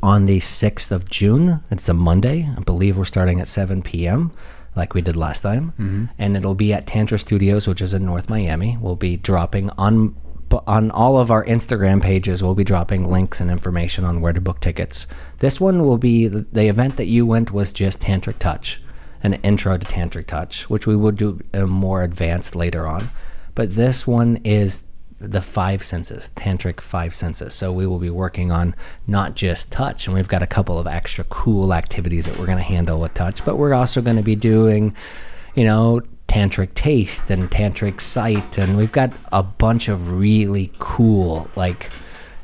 the 6th of June. It's a Monday. I believe we're starting at 7 p.m. like we did last time. And it'll be at Tantra Studios, which is in North Miami. We'll be dropping on all of our Instagram pages. We'll be dropping links and information on where to book tickets. This one will be, the event that you went was just Tantric Touch, an intro to Tantric Touch, which we would do more advanced later on. But this one is the 5 senses, Tantric 5 senses. So we will be working on not just touch, and we've got a couple of extra cool activities that we're going to handle with touch, but we're also going to be doing, tantric taste and tantric sight, and we've got a bunch of really cool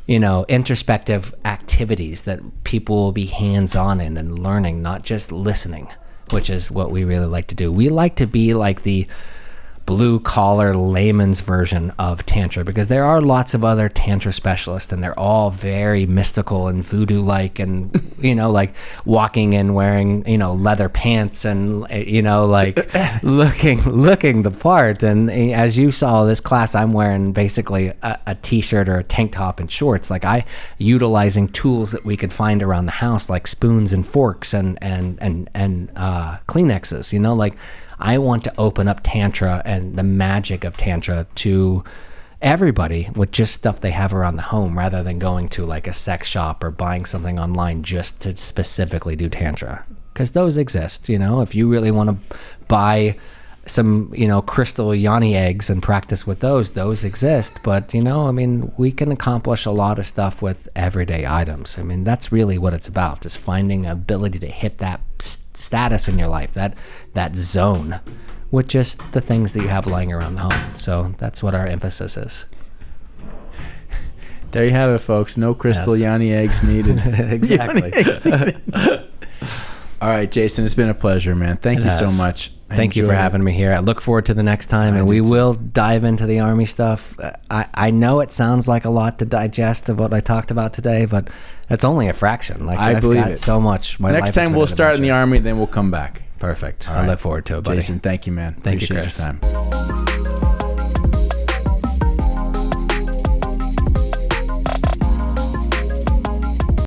introspective activities that people will be hands-on in and learning, not just listening, which is what we really like to do. We like to be like the blue-collar layman's version of Tantra, because there are lots of other Tantra specialists, and they're all very mystical and voodoo-like, and, like walking in wearing, leather pants and, looking the part. And as you saw this class, I'm wearing basically a t-shirt or a tank top and shorts. Like, utilizing tools that we could find around the house, like spoons and forks and Kleenexes, I want to open up Tantra and the magic of Tantra to everybody with just stuff they have around the home, rather than going to like a sex shop or buying something online just to specifically do Tantra. Because those exist, if you really want to buy some, crystal yoni eggs and practice with those exist. But, we can accomplish a lot of stuff with everyday items. That's really what it's about, is finding an ability to hit that status in your life, that zone, with just the things that you have lying around the home. So that's what our emphasis is. There you have it, folks. No crystal yoni eggs needed. Exactly. All right, Jason, it's been a pleasure, man. Thank you so much. Thank you for having me here. I look forward to the next time, and we will dive into the Army stuff. I know it sounds like a lot to digest of what I talked about today, but it's only a fraction. I believe it. So much. Next time we'll start in the Army, then we'll come back. Perfect. All I right. look forward to it, buddy. Jason, thank you, man. Thank you, Chris. Appreciate your time.